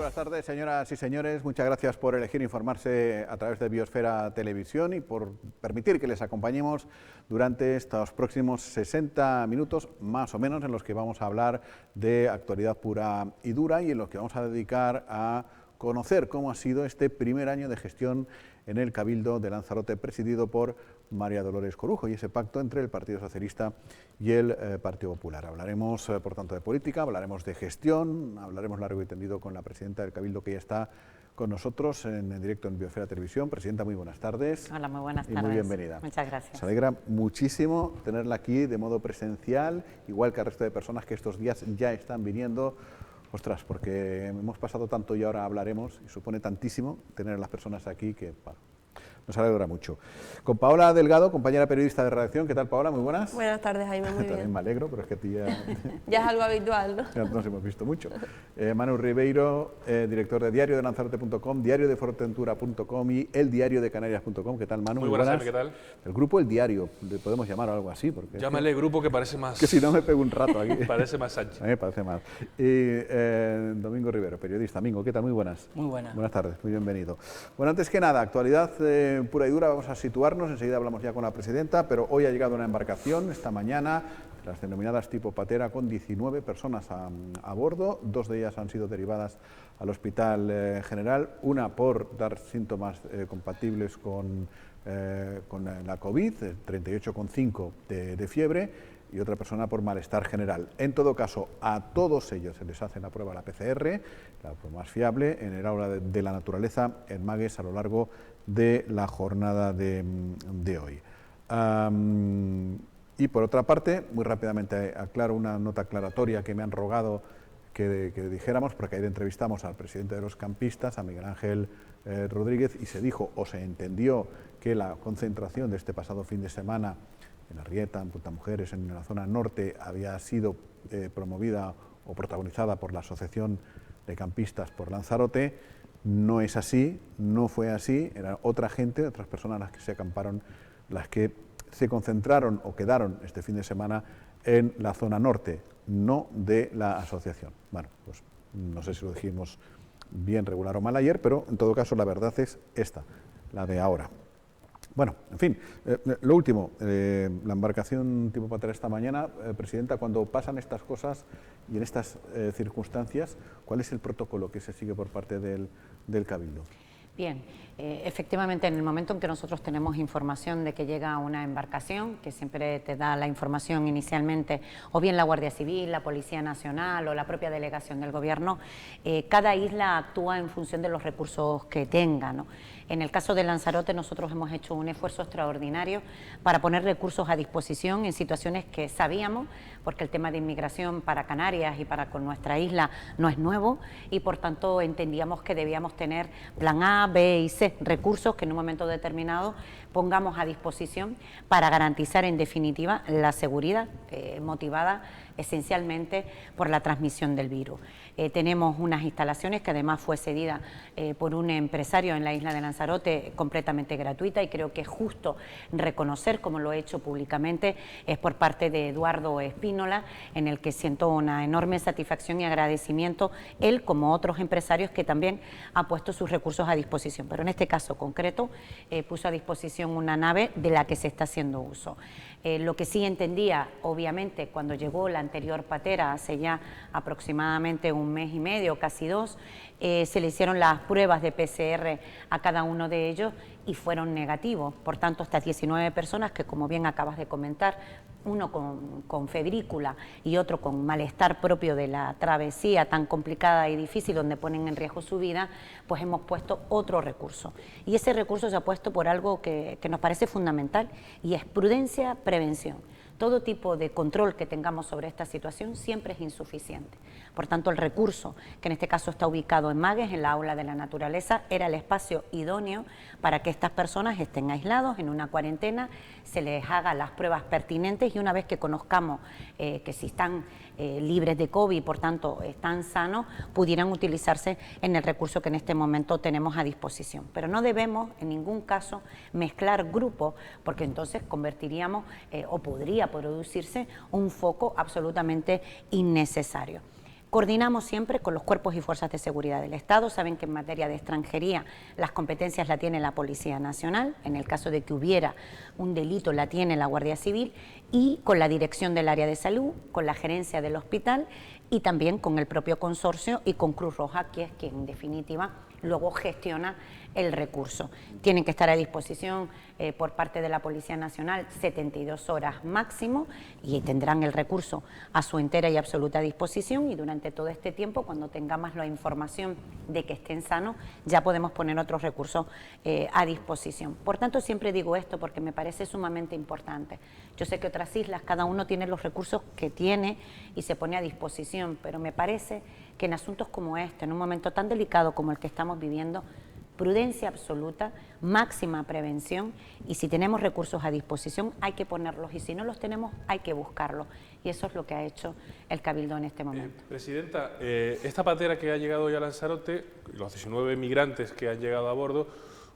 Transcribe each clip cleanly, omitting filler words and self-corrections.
buenas tardes, señoras y señores. Muchas gracias por elegir informarse a través de Biosfera Televisión y por permitir que les acompañemos durante estos próximos 60 minutos, más o menos, en los que vamos a hablar de actualidad pura y dura y en los que vamos a dedicar a conocer cómo ha sido este primer año de gestión en el Cabildo de Lanzarote, presidido por María Dolores Corujo, y ese pacto entre el Partido Socialista y el Partido Popular. Hablaremos, por tanto, de política, hablaremos de gestión, hablaremos largo y tendido con la presidenta del Cabildo, que ya está con nosotros en directo en Biosfera Televisión. Presidenta, muy buenas tardes. Hola, muy buenas tardes. Y muy bienvenida. Muchas gracias. Nos alegra muchísimo tenerla aquí de modo presencial, igual que al resto de personas que estos días ya están viniendo. Ostras, porque hemos pasado tanto y ahora hablaremos, y supone tantísimo tener a las personas aquí que nos alegra mucho. Con Paola Delgado, compañera periodista de redacción. ¿Qué tal, Paola? Muy buenas. Buenas tardes, Jaime, muy bien. También me alegro, pero es que a ti ya... ya es algo habitual, ¿no? Ya nos hemos visto mucho. Manu Ribeiro, director de Diario de Lanzarote.com, Diario de Fuerteventura.com y eldiariodecanarias.com. ¿Qué tal, Manu? Muy buenas, ¿qué tal? El grupo El Diario, le podemos llamar o algo así. Porque llámale grupo, que parece más... Que si no me pego un rato aquí. Parece más ancho. A mí me parece más. Y Domingo Rivero, periodista. Domingo, ¿qué tal? Muy buenas. Muy buenas. Buenas tardes, muy bienvenido. Bueno, antes que nada, actualidad pura y dura, vamos a situarnos, enseguida hablamos ya con la presidenta, pero hoy ha llegado una embarcación, esta mañana, las denominadas tipo patera, con 19 personas a bordo, 2 de ellas han sido derivadas al Hospital General, una por dar síntomas compatibles con la COVID, 38,5 de fiebre, y otra persona por malestar general. En todo caso, a todos ellos se les hace la prueba, la PCR, la más fiable, en el aula de la naturaleza en Magues a lo largo de la jornada de hoy. Y por otra parte, muy rápidamente aclaro una nota aclaratoria que me han rogado que dijéramos, porque ayer entrevistamos al presidente de los campistas, a Miguel Ángel Rodríguez, y se dijo o se entendió que la concentración de este pasado fin de semana en la Rieta, en Punta Mujeres, en la zona norte, había sido promovida o protagonizada por la Asociación de Campistas por Lanzarote. No es así, no fue así, era otra gente, otras personas las que se acamparon, las que se concentraron o quedaron este fin de semana en la zona norte, no de la asociación. Bueno, pues no sé si lo dijimos bien, regular o mal ayer, pero en todo caso la verdad es esta, la de ahora. Bueno, en fin, lo último, la embarcación tipo patera esta mañana, presidenta, cuando pasan estas cosas y en estas circunstancias, ¿cuál es el protocolo que se sigue por parte del Cabildo? Bien, efectivamente, en el momento en que nosotros tenemos información de que llega una embarcación, que siempre te da la información inicialmente, o bien la Guardia Civil, la Policía Nacional o la propia delegación del Gobierno, cada isla actúa en función de los recursos que tenga, ¿no? En el caso de Lanzarote, nosotros hemos hecho un esfuerzo extraordinario para poner recursos a disposición en situaciones que sabíamos, porque el tema de inmigración para Canarias y para con nuestra isla no es nuevo, y por tanto entendíamos que debíamos tener plan A, B y C, recursos que en un momento determinado pongamos a disposición para garantizar en definitiva la seguridad motivada esencialmente por la transmisión del virus. Tenemos unas instalaciones que además fue cedida por un empresario en la isla de Lanzarote completamente gratuita, y creo que es justo reconocer, como lo he hecho públicamente, es por parte de Eduardo Espínola, en el que siento una enorme satisfacción y agradecimiento, él como otros empresarios que también ha puesto sus recursos a disposición, pero en este caso concreto puso a disposición una nave de la que se está haciendo uso. Lo que sí entendía, obviamente, cuando llegó la anterior patera, hace ya aproximadamente 1 mes y medio, casi 2, se le hicieron las pruebas de PCR a cada uno de ellos y fueron negativos. Por tanto, estas 19 personas que, como bien acabas de comentar, uno con febrícula y otro con malestar propio de la travesía tan complicada y difícil, donde ponen en riesgo su vida, pues hemos puesto otro recurso. Y ese recurso se ha puesto por algo que nos parece fundamental, y es prudencia, prevención. Todo tipo de control que tengamos sobre esta situación siempre es insuficiente. Por tanto, el recurso, que en este caso está ubicado en Magues, en la aula de la naturaleza, era el espacio idóneo para que estas personas estén aislados en una cuarentena, se les haga las pruebas pertinentes, y una vez que conozcamos que si están libres de COVID, por tanto están sanos, pudieran utilizarse en el recurso que en este momento tenemos a disposición. Pero no debemos en ningún caso mezclar grupos, porque entonces convertiríamos o podría producirse un foco absolutamente innecesario. Coordinamos siempre con los cuerpos y fuerzas de seguridad del Estado. Saben que en materia de extranjería las competencias la tiene la Policía Nacional, en el caso de que hubiera un delito la tiene la Guardia Civil, y con la dirección del área de salud, con la gerencia del hospital y también con el propio consorcio y con Cruz Roja, que es quien en definitiva luego gestiona el recurso. Tienen que estar a disposición por parte de la Policía Nacional 72 horas máximo y tendrán el recurso a su entera y absoluta disposición, y durante todo este tiempo, cuando tengamos la información de que estén sanos, ya podemos poner otros recursos a disposición. Por tanto, siempre digo esto porque me parece sumamente importante. Yo sé que otras islas, cada uno tiene los recursos que tiene y se pone a disposición, pero me parece que en asuntos como este, en un momento tan delicado como el que estamos viviendo, prudencia absoluta, máxima prevención, y si tenemos recursos a disposición hay que ponerlos, y si no los tenemos hay que buscarlos, y eso es lo que ha hecho el Cabildo en este momento. Presidenta, esta patera que ha llegado hoy a Lanzarote, los 19 migrantes que han llegado a bordo,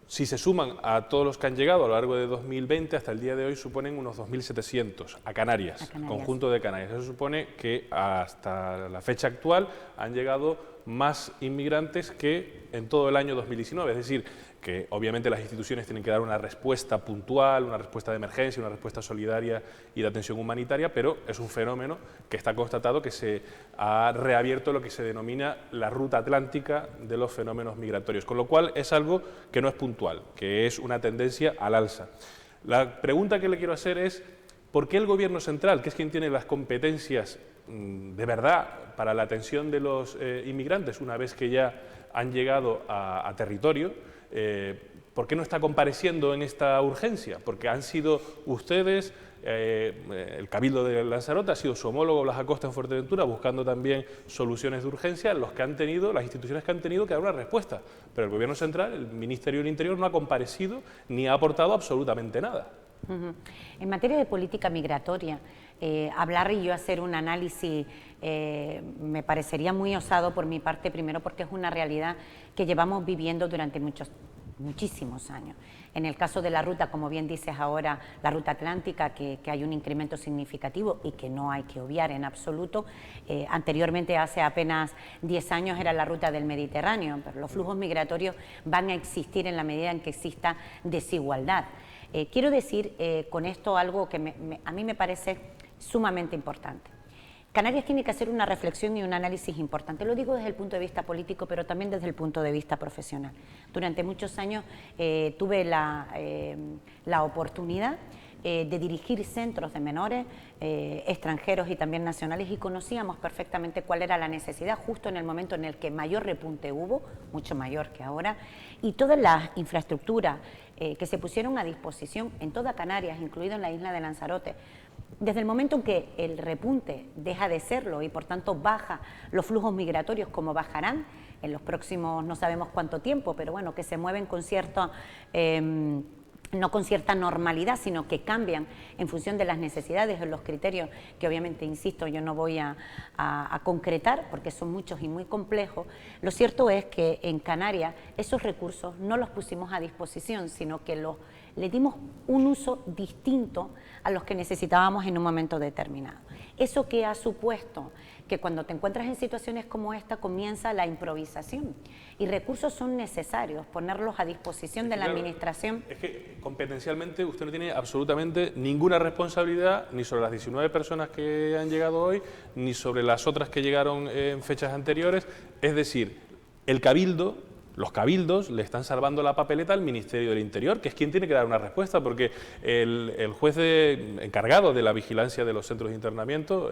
si se suman a todos los que han llegado a lo largo de 2020, hasta el día de hoy suponen unos 2.700 a Canarias, conjunto de Canarias. Eso supone que hasta la fecha actual han llegado más inmigrantes que en todo el año 2019, es decir, que obviamente las instituciones tienen que dar una respuesta puntual, una respuesta de emergencia, una respuesta solidaria y de atención humanitaria, pero es un fenómeno que está constatado, que se ha reabierto lo que se denomina la ruta atlántica de los fenómenos migratorios, con lo cual es algo que no es puntual, que es una tendencia al alza. La pregunta que le quiero hacer es, ¿por qué el Gobierno central, que es quien tiene las competencias de verdad para la atención de los inmigrantes una vez que ya han llegado a territorio, ¿por qué no está compareciendo en esta urgencia? Porque han sido ustedes, el Cabildo de Lanzarote ha sido su homólogo Blas Acosta en Fuerteventura, buscando también soluciones de urgencia, los que han tenido, las instituciones que han tenido que dar una respuesta. Pero el Gobierno central, el Ministerio del Interior, no ha comparecido ni ha aportado absolutamente nada. En materia de política migratoria, hablar y yo hacer un análisis me parecería muy osado por mi parte, primero porque es una realidad que llevamos viviendo durante muchísimos años. En el caso de la ruta, como bien dices ahora, la ruta atlántica, que hay un incremento significativo y que no hay que obviar en absoluto. Anteriormente, hace apenas 10 años, era la ruta del Mediterráneo, pero los flujos migratorios van a existir en la medida en que exista desigualdad. Quiero decir con esto algo que a mí me parece sumamente importante. Canarias tiene que hacer una reflexión y un análisis importante. Lo digo desde el punto de vista político, pero también desde el punto de vista profesional. Durante muchos años tuve la oportunidad de dirigir centros de menores extranjeros y también nacionales, y conocíamos perfectamente cuál era la necesidad justo en el momento en el que mayor repunte hubo, mucho mayor que ahora, y todas las infraestructuras que se pusieron a disposición en toda Canarias, incluido en la isla de Lanzarote. Desde el momento en que el repunte deja de serlo y por tanto baja los flujos migratorios, como bajarán en los próximos no sabemos cuánto tiempo, pero bueno, que se mueven con cierto no con cierta normalidad, sino que cambian en función de las necesidades o los criterios que obviamente, insisto, yo no voy a concretar porque son muchos y muy complejos. Lo cierto es que en Canarias esos recursos no los pusimos a disposición, sino que le dimos un uso distinto a los que necesitábamos en un momento determinado. ¿Eso qué ha supuesto? Que cuando te encuentras en situaciones como esta comienza la improvisación y recursos son necesarios, ponerlos a disposición de la administración. Es que competencialmente usted no tiene absolutamente ninguna responsabilidad ni sobre las 19 personas que han llegado hoy, ni sobre las otras que llegaron en fechas anteriores. Es decir, el Cabildo, los cabildos le están salvando la papeleta al Ministerio del Interior, que es quien tiene que dar una respuesta, porque el juez encargado de la vigilancia de los centros de internamiento,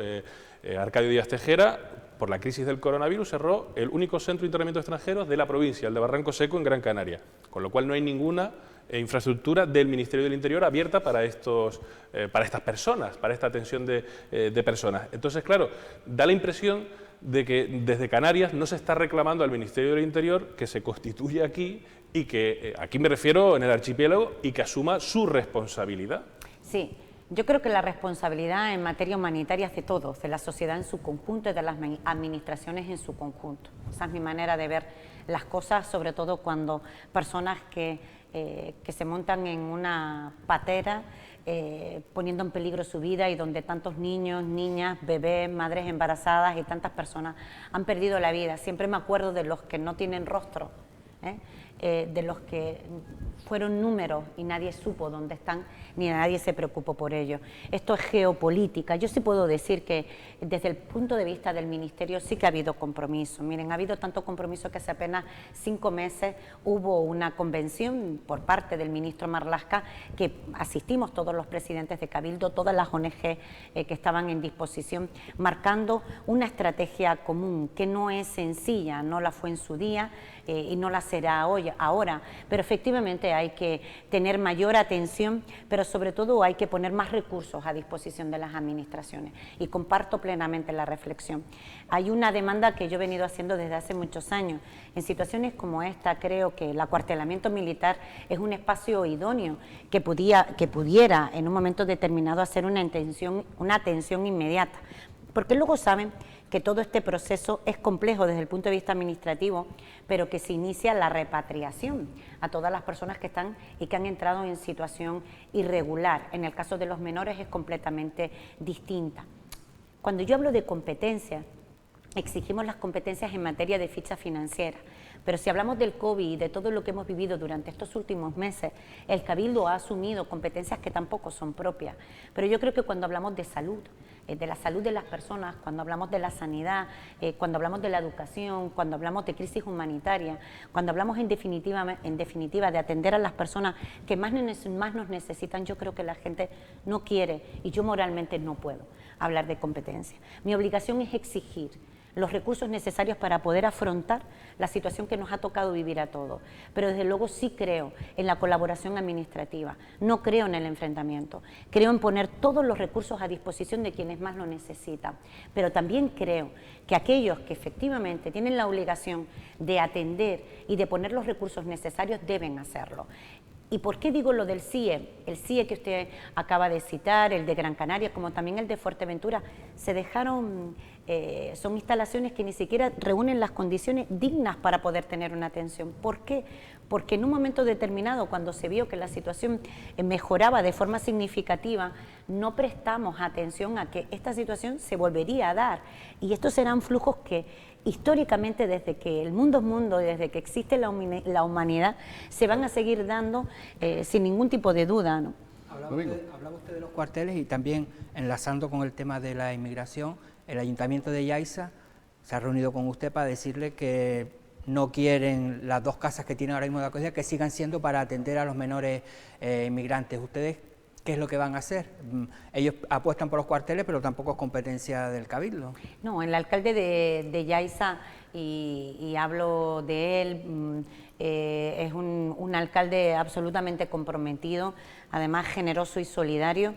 Arcadio Díaz Tejera, por la crisis del coronavirus cerró el único centro de internamiento de extranjeros de la provincia, el de Barranco Seco en Gran Canaria, con lo cual no hay ninguna infraestructura del Ministerio del Interior abierta para estas personas, para esta atención de personas. Entonces, claro, da la impresión de que desde Canarias no se está reclamando al Ministerio del Interior que se constituya aquí y que, aquí me refiero en el archipiélago, y que asuma su responsabilidad. Sí, yo creo que la responsabilidad en materia humanitaria es de todos, de la sociedad en su conjunto y de las administraciones en su conjunto. Esa es mi manera de ver las cosas, sobre todo cuando personas que se montan en una patera poniendo en peligro su vida y donde tantos niños, niñas, bebés, madres embarazadas y tantas personas han perdido la vida. Siempre me acuerdo de los que no tienen rostro, de los que fueron números y nadie supo dónde están, ni nadie se preocupó por ello. Esto es geopolítica. Yo sí puedo decir que desde el punto de vista del Ministerio sí que ha habido compromiso. Miren, ha habido tanto compromiso que hace apenas 5 meses hubo una convención por parte del ministro Marlaska que asistimos todos los presidentes de Cabildo, todas las ONG que estaban en disposición, marcando una estrategia común que no es sencilla, no la fue en su día y no la será hoy, ahora, pero efectivamente hay que tener mayor atención, pero sobre todo hay que poner más recursos a disposición de las administraciones, y comparto plenamente la reflexión. Hay una demanda que yo he venido haciendo desde hace muchos años. En situaciones como esta creo que el acuartelamiento militar es un espacio idóneo que pudiera en un momento determinado hacer una atención inmediata, porque luego saben que todo este proceso es complejo desde el punto de vista administrativo, pero que se inicia la repatriación a todas las personas que están y que han entrado en situación irregular. En el caso de los menores es completamente distinta. Cuando yo hablo de competencias, exigimos las competencias en materia de ficha financiera, pero si hablamos del COVID y de todo lo que hemos vivido durante estos últimos meses, el Cabildo ha asumido competencias que tampoco son propias. Pero yo creo que cuando hablamos de salud, de la salud de las personas, cuando hablamos de la sanidad, cuando hablamos de la educación, cuando hablamos de crisis humanitaria, cuando hablamos en definitiva de atender a las personas que más nos necesitan, yo creo que la gente no quiere, y yo moralmente no puedo hablar de competencia. Mi obligación es exigir los recursos necesarios para poder afrontar la situación que nos ha tocado vivir a todos. Pero desde luego sí creo en la colaboración administrativa, no creo en el enfrentamiento, creo en poner todos los recursos a disposición de quienes más lo necesitan, pero también creo que aquellos que efectivamente tienen la obligación de atender y de poner los recursos necesarios deben hacerlo. ¿Y por qué digo lo del CIE? El CIE que usted acaba de citar, el de Gran Canaria, como también el de Fuerteventura, se dejaron, son instalaciones que ni siquiera reúnen las condiciones dignas para poder tener una atención. ¿Por qué? Porque en un momento determinado, cuando se vio que la situación mejoraba de forma significativa, no prestamos atención a que esta situación se volvería a dar. Y estos serán flujos que históricamente, desde que el mundo es mundo, desde que existe la humanidad, se van a seguir dando sin ningún tipo de duda, ¿no? Hablaba usted de los cuarteles y también, enlazando con el tema de la inmigración, el Ayuntamiento de Yaiza se ha reunido con usted para decirle que no quieren las 2 casas que tienen ahora mismo de acogida que sigan siendo para atender a los menores inmigrantes. ¿Ustedes qué es lo que van a hacer? Ellos apuestan por los cuarteles, pero tampoco es competencia del Cabildo. No, el alcalde de Yaiza, y hablo de él, es un alcalde absolutamente comprometido, además generoso y solidario,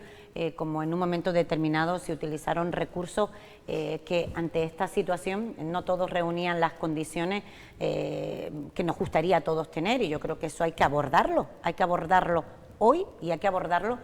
como en un momento determinado se utilizaron recursos que ante esta situación no todos reunían las condiciones que nos gustaría a todos tener, y yo creo que eso hay que abordarlo hoy y hay que abordarlo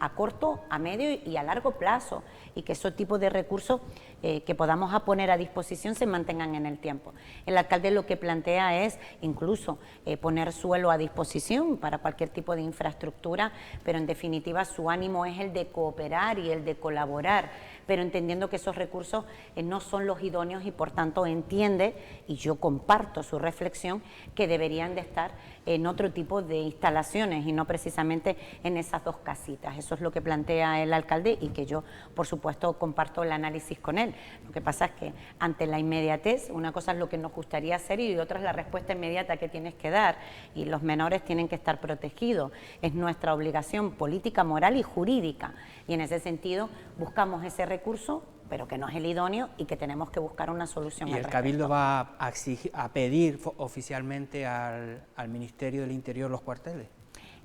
a corto, a medio y a largo plazo, y que esos tipos de recursos que podamos poner a disposición se mantengan en el tiempo. El alcalde lo que plantea es incluso poner suelo a disposición para cualquier tipo de infraestructura, pero en definitiva su ánimo es el de cooperar y el de colaborar, pero entendiendo que esos recursos no son los idóneos y por tanto entiende, y yo comparto su reflexión, que deberían de estar en otro tipo de instalaciones y no precisamente en esas 2 casitas. Eso es lo que plantea el alcalde y que yo, por supuesto, comparto el análisis con él. Lo que pasa es que ante la inmediatez, una cosa es lo que nos gustaría hacer y otra es la respuesta inmediata que tienes que dar, y los menores tienen que estar protegidos. Es nuestra obligación política, moral y jurídica, y en ese sentido buscamos ese recurso, pero que no es el idóneo y que tenemos que buscar una solución. ¿Y el Cabildo va a pedir oficialmente al Ministerio del Interior los cuarteles?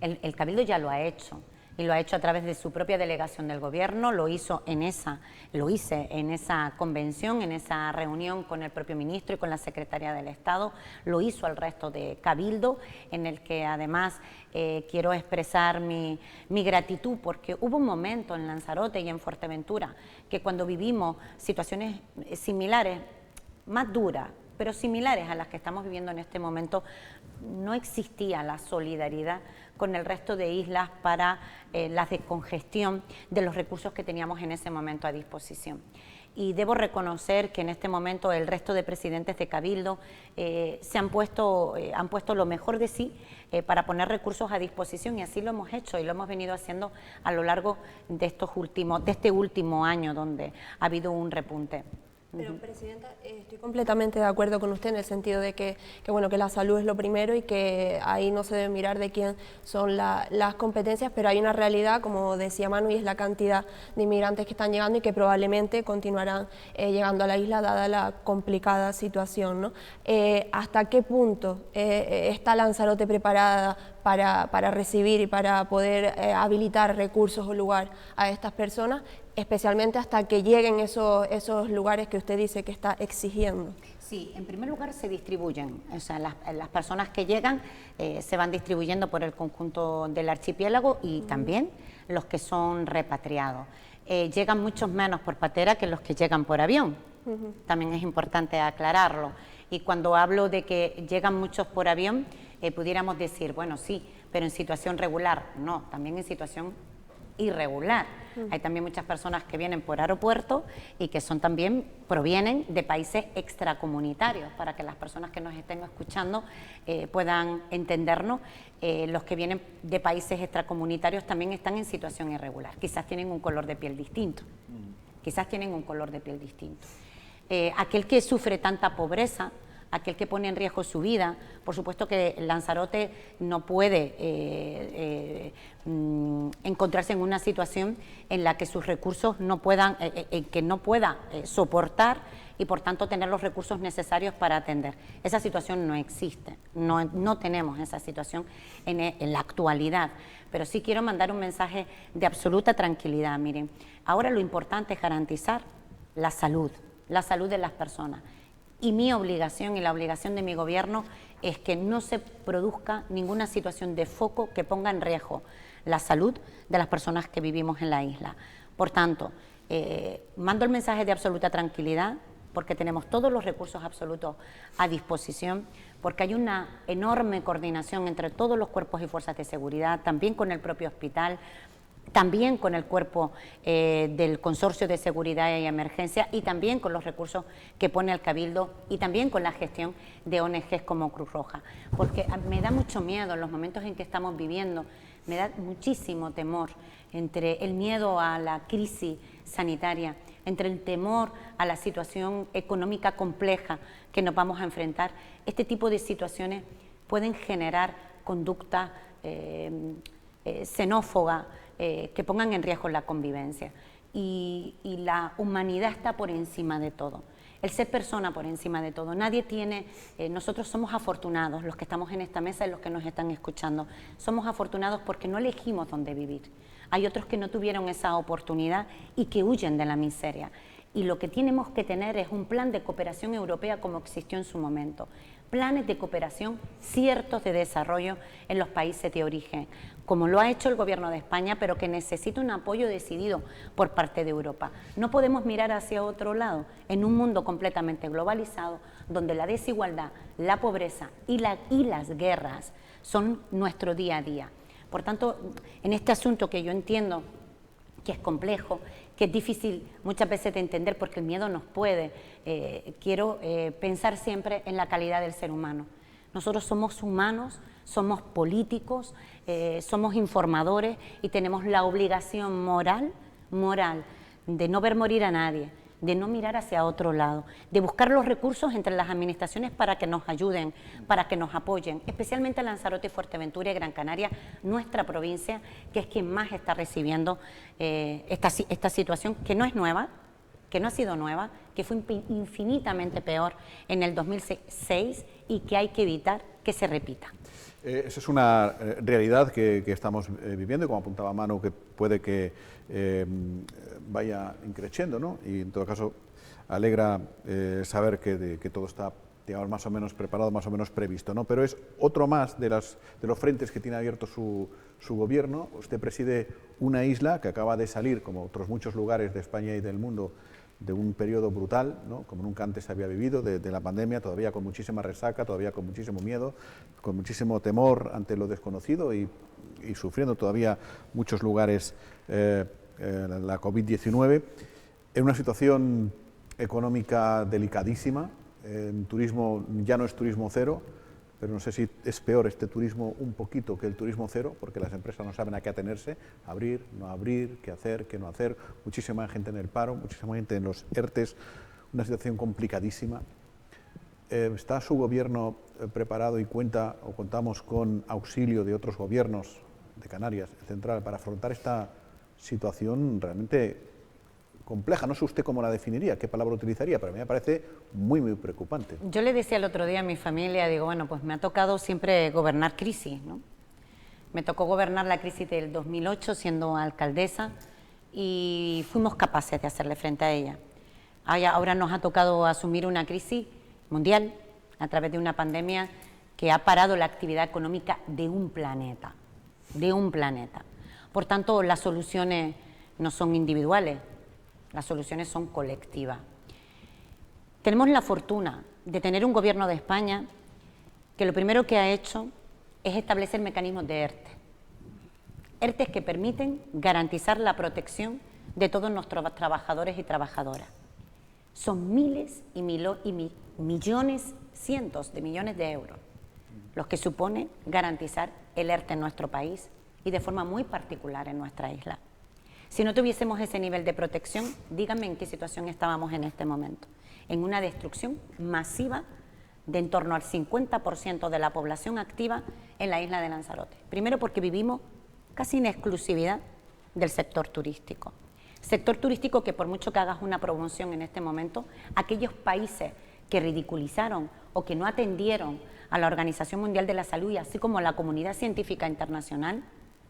El Cabildo ya lo ha hecho, y lo ha hecho a través de su propia delegación del Gobierno, lo hice en esa convención, en esa reunión con el propio ministro y con la secretaria del Estado, lo hizo al resto de Cabildo, en el que además quiero expresar mi gratitud, porque hubo un momento en Lanzarote y en Fuerteventura que cuando vivimos situaciones similares, más duras, pero similares a las que estamos viviendo en este momento, no existía la solidaridad con el resto de islas para la descongestión de los recursos que teníamos en ese momento a disposición. Y debo reconocer que en este momento el resto de presidentes de Cabildo han puesto lo mejor de sí para poner recursos a disposición, y así lo hemos hecho y lo hemos venido haciendo a lo largo de este último año, donde ha habido un repunte. Pero, Presidenta, estoy completamente de acuerdo con usted en el sentido de que la salud es lo primero y que ahí no se debe mirar de quién son las competencias, pero hay una realidad, como decía Manu, y es la cantidad de inmigrantes que están llegando y que probablemente continuarán llegando a la isla dada la complicada situación, ¿no? ¿Hasta qué punto está Lanzarote preparada para recibir y para poder habilitar recursos o lugar a estas personas, especialmente hasta que lleguen esos lugares que usted dice que está exigiendo? Sí, en primer lugar se distribuyen, o sea, las personas que llegan se van distribuyendo por el conjunto del archipiélago y también los que son repatriados. Llegan muchos menos por patera que los que llegan por avión, también es importante aclararlo. Y cuando hablo de que llegan muchos por avión, pudiéramos decir, bueno, sí, pero en situación regular. No, también en situación irregular. Hay también muchas personas que vienen por aeropuerto y que provienen de países extracomunitarios, para que las personas que nos estén escuchando puedan entendernos. Los que vienen de países extracomunitarios también están en situación irregular. Quizás tienen un color de piel distinto. Aquel que sufre tanta pobreza, aquel que pone en riesgo su vida, por supuesto que Lanzarote no puede encontrarse en una situación en la que sus recursos no pueda soportar y por tanto tener los recursos necesarios para atender. Esa situación no existe, no tenemos esa situación en la actualidad, pero sí quiero mandar un mensaje de absoluta tranquilidad. Miren, ahora lo importante es garantizar la salud de las personas. Y mi obligación y la obligación de mi gobierno es que no se produzca ninguna situación de foco que ponga en riesgo la salud de las personas que vivimos en la isla. Por tanto, mando el mensaje de absoluta tranquilidad, porque tenemos todos los recursos absolutos a disposición, porque hay una enorme coordinación entre todos los cuerpos y fuerzas de seguridad, también con el propio hospital, también con el cuerpo del Consorcio de Seguridad y Emergencia, y también con los recursos que pone el Cabildo, y también con la gestión de ONGs como Cruz Roja. Porque me da mucho miedo en los momentos en que estamos viviendo, me da muchísimo temor, entre el miedo a la crisis sanitaria, entre el temor a la situación económica compleja que nos vamos a enfrentar. Este tipo de situaciones pueden generar conductas xenófobas, que pongan en riesgo la convivencia, y la humanidad está por encima de todo, el ser persona por encima de todo. Nadie tiene, nosotros somos afortunados, los que estamos en esta mesa y los que nos están escuchando, somos afortunados porque no elegimos dónde vivir. Hay otros que no tuvieron esa oportunidad y que huyen de la miseria, y lo que tenemos que tener es un plan de cooperación europea como existió en su momento, planes de cooperación ciertos de desarrollo en los países de origen, como lo ha hecho el Gobierno de España, pero que necesita un apoyo decidido por parte de Europa. No podemos mirar hacia otro lado en un mundo completamente globalizado, donde la desigualdad, la pobreza y las guerras son nuestro día a día. Por tanto, en este asunto que yo entiendo que es complejo, que es difícil muchas veces de entender porque el miedo nos puede, quiero pensar siempre en la calidad del ser humano. Nosotros somos humanos, somos políticos, somos informadores y tenemos la obligación moral de no ver morir a nadie, de no mirar hacia otro lado, de buscar los recursos entre las administraciones para que nos ayuden, para que nos apoyen, especialmente Lanzarote, Fuerteventura y Gran Canaria, nuestra provincia, que es quien más está recibiendo esta situación, que no es nueva, que no ha sido nueva, que fue infinitamente peor en el 2006 y que hay que evitar que se repita. Esa es una realidad que estamos viviendo, y como apuntaba Manu, que puede que vaya increciendo, ¿no? Y en todo caso alegra saber que todo está, digamos, más o menos preparado, más o menos previsto, ¿no? Pero es otro más de los frentes que tiene abierto su gobierno. Usted preside una isla que acaba de salir, como otros muchos lugares de España y del mundo, de un periodo brutal, ¿no?, como nunca antes se había vivido, de la pandemia, todavía con muchísima resaca, todavía con muchísimo miedo, con muchísimo temor ante lo desconocido y sufriendo todavía muchos lugares la COVID-19, en una situación económica delicadísima. En turismo ya no es turismo cero, pero no sé si es peor este turismo un poquito que el turismo cero, porque las empresas no saben a qué atenerse, abrir, no abrir, qué hacer, qué no hacer, muchísima gente en el paro, muchísima gente en los ERTES, una situación complicadísima. ¿Está su gobierno preparado y contamos con auxilio de otros gobiernos de Canarias, central, para afrontar esta situación realmente compleja? No sé usted cómo la definiría, qué palabra utilizaría, pero a mí me parece muy, muy preocupante. Yo le decía el otro día a mi familia, digo, bueno, pues me ha tocado siempre gobernar crisis, ¿no? Me tocó gobernar la crisis del 2008 siendo alcaldesa y fuimos capaces de hacerle frente a ella. Ahora nos ha tocado asumir una crisis mundial a través de una pandemia que ha parado la actividad económica de un planeta, Por tanto, las soluciones no son individuales, las soluciones son colectivas. Tenemos la fortuna de tener un gobierno de España que lo primero que ha hecho es establecer mecanismos de ERTE. ERTEs que permiten garantizar la protección de todos nuestros trabajadores y trabajadoras. Son miles y millones, cientos de millones de euros los que supone garantizar el ERTE en nuestro país y de forma muy particular en nuestra isla. Si no tuviésemos ese nivel de protección, díganme en qué situación estábamos en este momento. En una destrucción masiva de en torno al 50% de la población activa en la isla de Lanzarote. Primero porque vivimos casi en exclusividad del sector turístico. Sector turístico que por mucho que hagas una promoción en este momento, aquellos países que ridiculizaron o que no atendieron a la Organización Mundial de la Salud y así como a la comunidad científica internacional,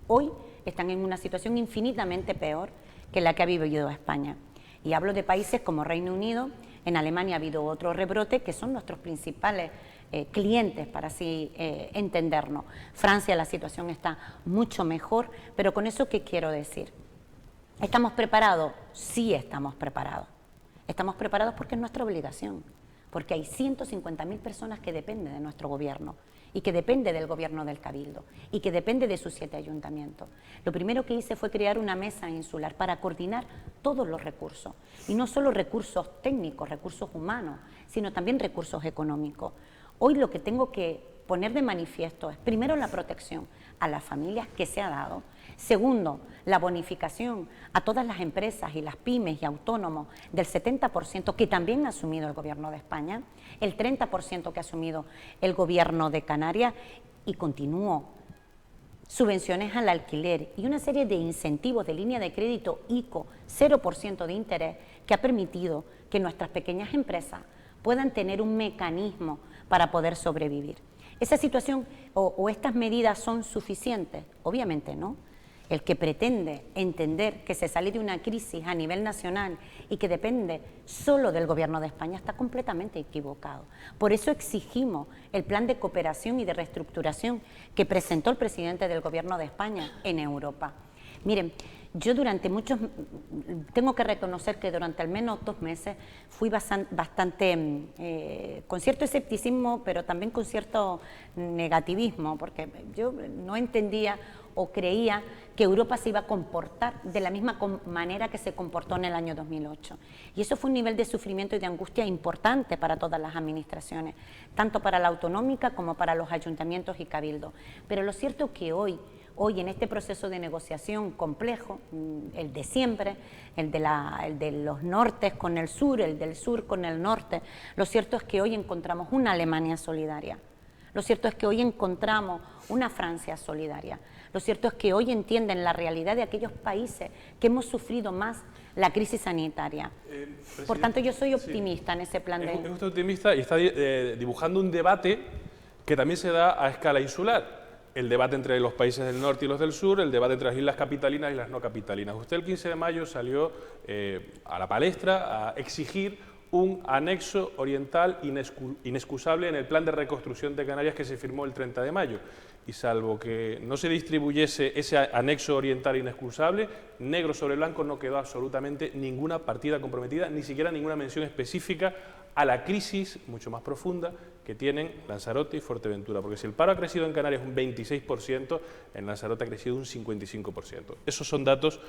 hoy están en una situación infinitamente peor que la que ha vivido España. Y hablo de países como Reino Unido. En Alemania ha habido otro rebrote que son nuestros principales clientes, para así entendernos. Francia, la situación está mucho mejor, pero con eso, ¿qué quiero decir? ¿Estamos preparados? Sí estamos preparados. Estamos preparados porque es nuestra obligación, porque hay 150.000 personas que dependen de nuestro gobierno y que depende del gobierno del Cabildo y que depende de sus 7 ayuntamientos. Lo primero que hice fue crear una mesa insular para coordinar todos los recursos, y no solo recursos técnicos, recursos humanos, sino también recursos económicos. Hoy lo que tengo que poner de manifiesto es, primero, la protección a las familias que se ha dado. Segundo, la bonificación a todas las empresas y las pymes y autónomos del 70% que también ha asumido el Gobierno de España, el 30% que ha asumido el Gobierno de Canarias, y continúo, subvenciones al alquiler y una serie de incentivos de línea de crédito ICO, 0% de interés, que ha permitido que nuestras pequeñas empresas puedan tener un mecanismo para poder sobrevivir. ¿Esa situación o estas medidas son suficientes? Obviamente no. El que pretende entender que se sale de una crisis a nivel nacional y que depende solo del Gobierno de España está completamente equivocado. Por eso exigimos el plan de cooperación y de reestructuración que presentó el presidente del Gobierno de España en Europa. Miren, yo tengo que reconocer que durante al menos 2 meses fui bastante, con cierto escepticismo, pero también con cierto negativismo, porque yo no entendía o creía que Europa se iba a comportar de la misma manera que se comportó en el año 2008. Y eso fue un nivel de sufrimiento y de angustia importante para todas las administraciones, tanto para la autonómica como para los ayuntamientos y cabildos. Pero lo cierto es que hoy en este proceso de negociación complejo, el de siempre, el de los nortes con el sur, el del sur con el norte, lo cierto es que hoy encontramos una Alemania solidaria. Lo cierto es que hoy encontramos una Francia solidaria. Lo cierto es que hoy entienden la realidad de aquellos países que hemos sufrido más la crisis sanitaria. Por tanto, yo soy optimista en ese plan de... Es usted optimista y está dibujando un debate que también se da a escala insular. El debate entre los países del norte y los del sur, el debate entre las islas capitalinas y las no capitalinas. Usted el 15 de mayo salió a la palestra a exigir un anexo oriental inexcusable en el plan de reconstrucción de Canarias que se firmó el 30 de mayo. Y salvo que no se distribuyese ese anexo oriental inexcusable, negro sobre blanco no quedó absolutamente ninguna partida comprometida, ni siquiera ninguna mención específica a la crisis mucho más profunda que tienen Lanzarote y Fuerteventura. Porque si el paro ha crecido en Canarias un 26%, en Lanzarote ha crecido un 55%. Esos son datos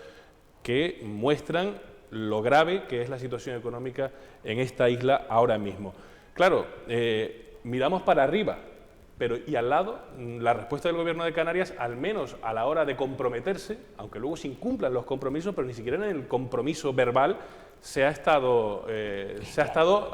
que muestran lo grave que es la situación económica en esta isla ahora mismo. Claro, miramos para arriba, pero y al lado, la respuesta del Gobierno de Canarias, al menos a la hora de comprometerse, aunque luego se incumplan los compromisos, pero ni siquiera en el compromiso verbal se ha estado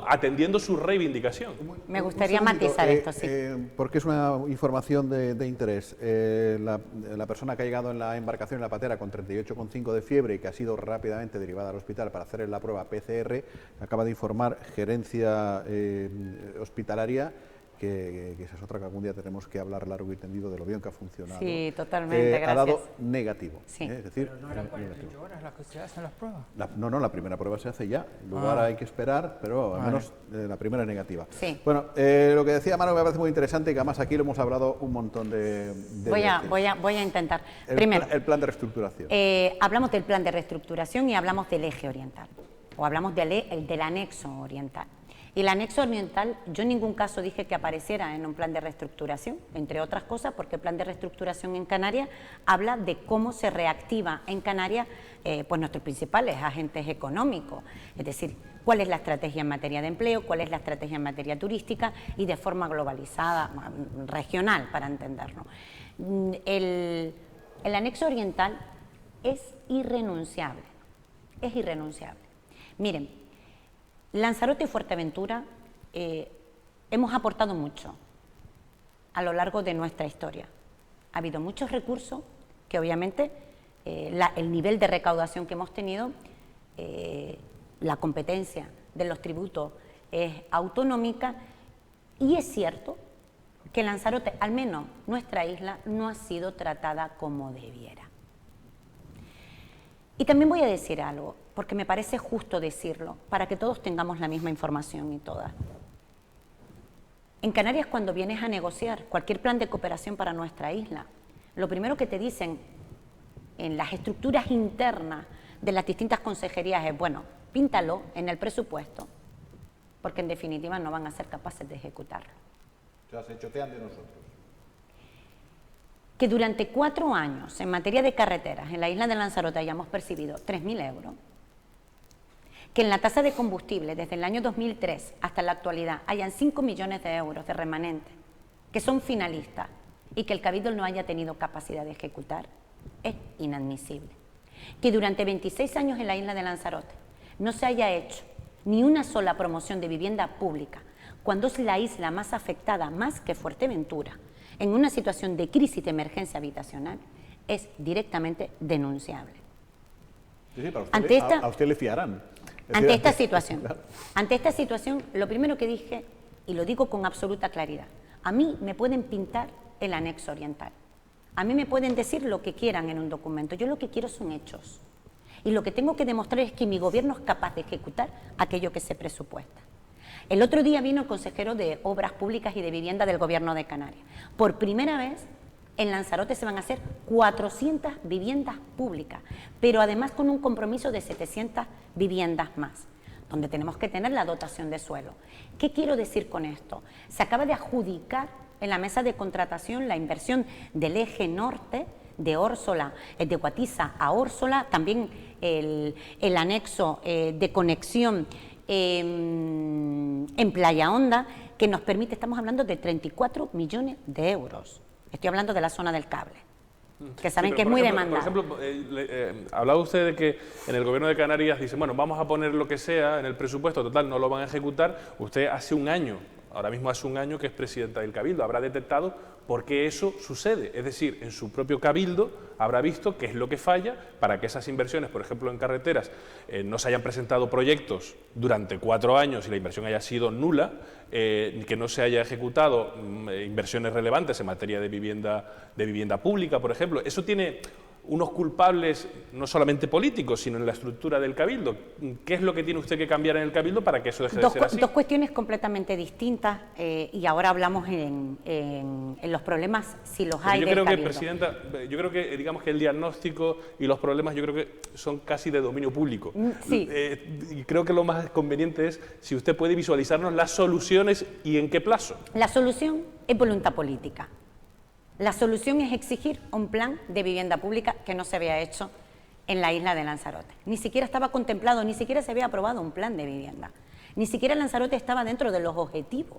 atendiendo su reivindicación. Me gustaría matizar esto, sí. Porque es una información de interés. La persona que ha llegado en la embarcación, en la patera, con 38,5 de fiebre y que ha sido rápidamente derivada al hospital para hacer la prueba PCR, acaba de informar gerencia hospitalaria que esa es otra que algún día tenemos que hablar largo y tendido de lo bien que ha funcionado. Sí, totalmente, gracias. Ha dado negativo. Sí. Es decir, ¿Pero no eran 48 horas las que se hacen las pruebas? no, la primera prueba se hace ya. En lugar hay que esperar, pero al menos la primera es negativa. Sí. Bueno, lo que decía Manu me parece muy interesante y que además aquí lo hemos hablado un montón de veces. Voy a intentar. Primero, el plan de reestructuración. Hablamos del plan de reestructuración y hablamos del eje oriental, o hablamos del anexo oriental. Y el anexo oriental, yo en ningún caso dije que apareciera en un plan de reestructuración, entre otras cosas porque el plan de reestructuración en Canarias habla de cómo se reactiva en Canarias pues nuestros principales agentes económicos, es decir, cuál es la estrategia en materia de empleo, cuál es la estrategia en materia turística y de forma globalizada, regional, para entendernos. El anexo oriental es irrenunciable, es irrenunciable. Miren, Lanzarote y Fuerteventura hemos aportado mucho a lo largo de nuestra historia. Ha habido muchos recursos que obviamente el nivel de recaudación que hemos tenido, la competencia de los tributos es autonómica y es cierto que Lanzarote, al menos nuestra isla, no ha sido tratada como debiera. Y también voy a decir algo, porque me parece justo decirlo, para que todos tengamos la misma información y todas. En Canarias, cuando vienes a negociar cualquier plan de cooperación para nuestra isla, lo primero que te dicen en las estructuras internas de las distintas consejerías es, bueno, píntalo en el presupuesto, porque en definitiva no van a ser capaces de ejecutarlo. O sea, se chotean de nosotros. Que durante 4 años, en materia de carreteras, en la isla de Lanzarote hayamos percibido 3.000 euros, que en la tasa de combustible, desde el año 2003 hasta la actualidad, hayan 5 millones de euros de remanente, que son finalistas, y que el Cabildo no haya tenido capacidad de ejecutar, es inadmisible. Que durante 26 años en la isla de Lanzarote no se haya hecho ni una sola promoción de vivienda pública, cuando es la isla más afectada, más que Fuerteventura, en una situación de crisis de emergencia habitacional, es directamente denunciable. Sí, para a usted le fiarán. Ante esta situación, lo primero que dije, y lo digo con absoluta claridad, a mí me pueden pintar el anexo oriental, a mí me pueden decir lo que quieran en un documento, yo lo que quiero son hechos. Y lo que tengo que demostrar es que mi gobierno es capaz de ejecutar aquello que se presupuesta. El otro día vino el consejero de Obras Públicas y de Vivienda del Gobierno de Canarias. Por primera vez en Lanzarote se van a hacer 400 viviendas públicas, pero además con un compromiso de 700 viviendas más, donde tenemos que tener la dotación de suelo. ¿Qué quiero decir con esto? Se acaba de adjudicar en la mesa de contratación la inversión del eje norte, de Órsola, de Guatiza a Órsola, también el anexo de conexión en Playa Honda, que nos permite, estamos hablando de 34 millones de euros. Estoy hablando de la zona del cable, que saben sí, que es muy demandada. demandada. Por ejemplo, hablaba usted de que en el Gobierno de Canarias dicen, bueno, vamos a poner lo que sea en el presupuesto, total, no lo van a ejecutar. Usted hace un año, ahora mismo hace un año que es presidenta del Cabildo, habrá detectado por qué eso sucede. Es decir, en su propio Cabildo habrá visto qué es lo que falla para que esas inversiones, por ejemplo en carreteras, no se hayan presentado proyectos durante 4 años y la inversión haya sido nula, que no se haya ejecutado inversiones relevantes en materia de vivienda pública, por ejemplo. Eso tiene unos culpables no solamente políticos, sino en la estructura del Cabildo. ¿Qué es lo que tiene usted que cambiar en el Cabildo para que eso deje de ser así? Dos cuestiones completamente distintas y ahora hablamos en los problemas, si los hay, yo del creo que, Cabildo. Presidenta, yo creo que, digamos que el diagnóstico y los problemas yo creo que son casi de dominio público. Sí. Y creo que lo más conveniente es si usted puede visualizarnos las soluciones y en qué plazo. La solución es voluntad política. La solución es exigir un plan de vivienda pública que no se había hecho en la isla de Lanzarote. Ni siquiera estaba contemplado, ni siquiera se había aprobado un plan de vivienda. Ni siquiera Lanzarote estaba dentro de los objetivos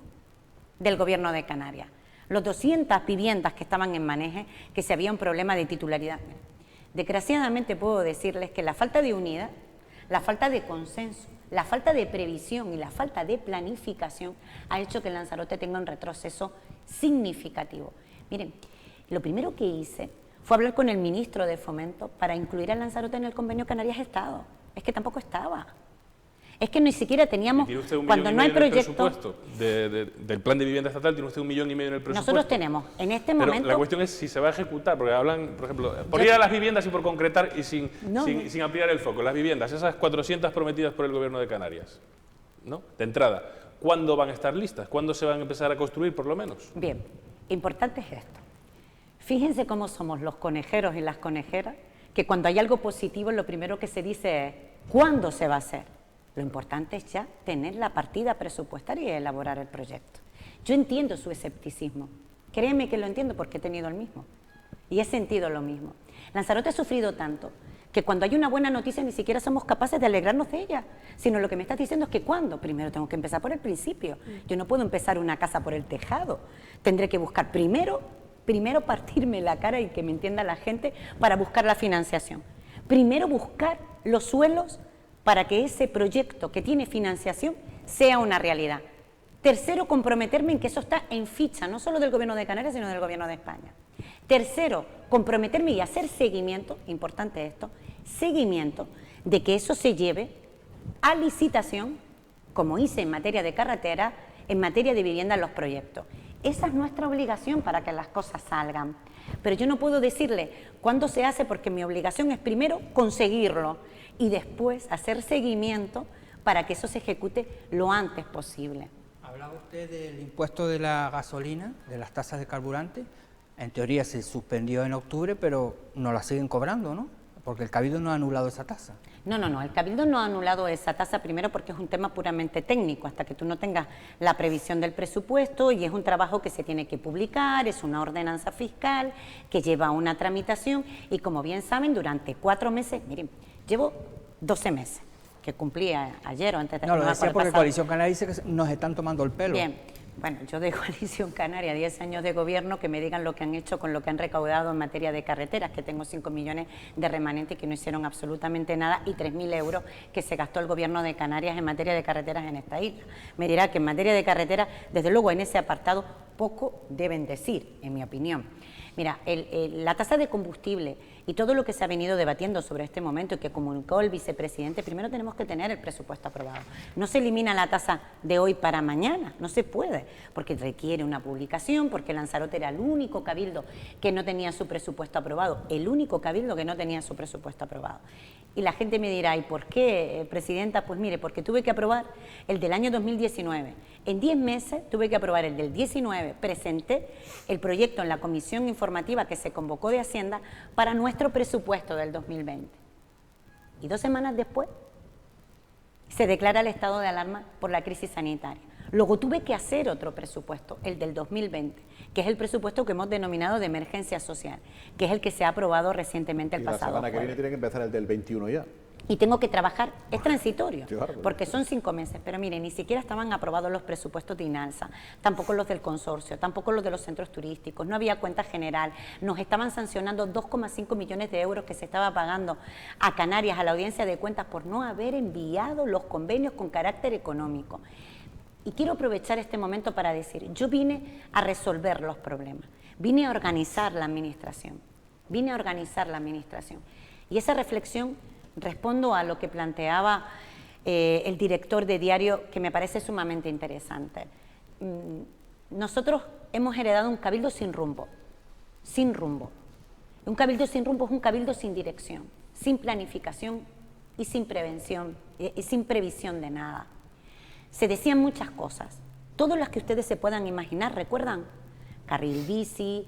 del Gobierno de Canarias. Los 200 viviendas que estaban en maneje, que si había un problema de titularidad. Desgraciadamente puedo decirles que la falta de unidad, la falta de consenso, la falta de previsión y la falta de planificación ha hecho que Lanzarote tenga un retroceso significativo. Miren, lo primero que hice fue hablar con el ministro de Fomento para incluir a Lanzarote en el convenio Canarias-Estado. Es que tampoco estaba. Es que ni siquiera teníamos, ¿Tiene usted cuando no hay proyecto... del plan de vivienda estatal, tiene usted 1,5 millones en el presupuesto? Nosotros tenemos, en este Pero momento... la cuestión es si se va a ejecutar, porque hablan, por ejemplo, por ir a las viviendas y por concretar y sin ampliar el foco. Las viviendas, esas 400 prometidas por el Gobierno de Canarias, ¿no? De entrada, ¿cuándo van a estar listas? ¿Cuándo se van a empezar a construir, por lo menos? Bien, importante es esto. Fíjense cómo somos los conejeros y las conejeras, que cuando hay algo positivo lo primero que se dice es ¿cuándo se va a hacer? Lo importante es ya tener la partida presupuestaria y elaborar el proyecto. Yo entiendo su escepticismo, créeme que lo entiendo porque he tenido el mismo y he sentido lo mismo. Lanzarote ha sufrido tanto que cuando hay una buena noticia ni siquiera somos capaces de alegrarnos de ella, sino lo que me estás diciendo es que ¿cuándo? Primero tengo que empezar por el principio. Yo no puedo empezar una casa por el tejado, tendré que buscar primero partirme la cara y que me entienda la gente para buscar la financiación. Primero buscar los suelos para que ese proyecto que tiene financiación sea una realidad. Tercero, comprometerme en que eso está en ficha, no solo del Gobierno de Canarias, sino del Gobierno de España. Tercero, comprometerme y hacer seguimiento, importante esto, seguimiento de que eso se lleve a licitación, como hice en materia de carretera, en materia de vivienda en los proyectos. Esa es nuestra obligación para que las cosas salgan. Pero yo no puedo decirle cuándo se hace porque mi obligación es primero conseguirlo y después hacer seguimiento para que eso se ejecute lo antes posible. Hablaba usted del impuesto de la gasolina, de las tasas de carburante. En teoría se suspendió en octubre, pero no la siguen cobrando, ¿no? Porque el Cabildo no ha anulado esa tasa. No, el Cabildo no ha anulado esa tasa, primero porque es un tema puramente técnico, hasta que tú no tengas la previsión del presupuesto y es un trabajo que se tiene que publicar, es una ordenanza fiscal que lleva una tramitación y como bien saben, durante 4 meses, miren, llevo 12 meses, que cumplí ayer o antes de... No, lo decía porque Coalición Canaria dice que nos están tomando el pelo. Bien. Bueno, yo de Coalición Canaria, 10 años de gobierno, que me digan lo que han hecho con lo que han recaudado en materia de carreteras, que tengo 5 millones de remanentes que no hicieron absolutamente nada y 3.000 euros que se gastó el Gobierno de Canarias en materia de carreteras en esta isla. Me dirá que en materia de carreteras, desde luego en ese apartado, poco deben decir, en mi opinión. Mira, la tasa de combustible y todo lo que se ha venido debatiendo sobre este momento y que comunicó el vicepresidente, primero tenemos que tener el presupuesto aprobado. No se elimina la tasa de hoy para mañana, no se puede, porque requiere una publicación, porque Lanzarote era el único cabildo que no tenía su presupuesto aprobado, el único cabildo que no tenía su presupuesto aprobado. Y la gente me dirá, ¿y por qué, Presidenta? Pues mire, porque tuve que aprobar el del año 2019. En 10 meses tuve que aprobar el del 19. Presenté el proyecto en la comisión informativa que se convocó de Hacienda para nuestro presupuesto del 2020. Y 2 semanas después se declara el estado de alarma por la crisis sanitaria. Luego tuve que hacer otro presupuesto, el del 2020, que es el presupuesto que hemos denominado de emergencia social, que es el que se ha aprobado recientemente el pasado jueves. La semana que viene tiene que empezar el del 21 ya. Y tengo que trabajar, es transitorio, claro, porque son 5 meses, pero mire, ni siquiera estaban aprobados los presupuestos de INALSA, tampoco los del consorcio, tampoco los de los centros turísticos, no había cuenta general, nos estaban sancionando 2,5 millones de euros que se estaba pagando a Canarias, a la audiencia de cuentas, por no haber enviado los convenios con carácter económico. Y quiero aprovechar este momento para decir, yo vine a resolver los problemas, vine a organizar la administración, y esa reflexión respondo a lo que planteaba el director de Diario, que me parece sumamente interesante. Nosotros hemos heredado un cabildo sin rumbo, Un cabildo sin rumbo es un cabildo sin dirección, sin planificación y sin prevención, y sin previsión de nada. Se decían muchas cosas, todas las que ustedes se puedan imaginar, ¿recuerdan? Carril bici,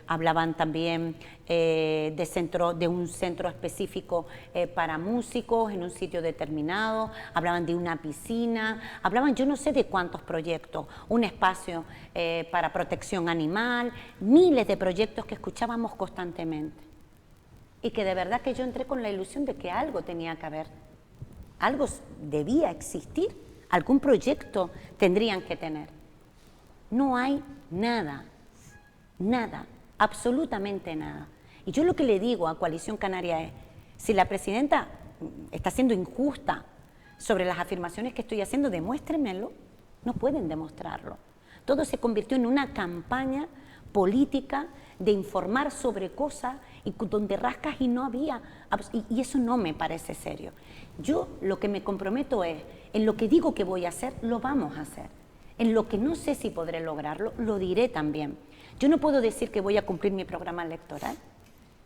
hablaban también de un centro específico para músicos en un sitio determinado, hablaban de una piscina, hablaban yo no sé de cuántos proyectos, un espacio para protección animal, miles de proyectos que escuchábamos constantemente. Y que de verdad que yo entré con la ilusión de que algo tenía que haber, algo debía existir, algún proyecto tendrían que tener. No hay nada. Nada, absolutamente nada. Y yo lo que le digo a Coalición Canaria es, si la presidenta está siendo injusta sobre las afirmaciones que estoy haciendo, demuéstrenmelo. No pueden demostrarlo. Todo se convirtió en una campaña política de informar sobre cosas y donde rascas y no había, y eso no me parece serio. Yo lo que me comprometo es, en lo que digo que voy a hacer, lo vamos a hacer. En lo que no sé si podré lograrlo, lo diré también. Yo no puedo decir que voy a cumplir mi programa electoral,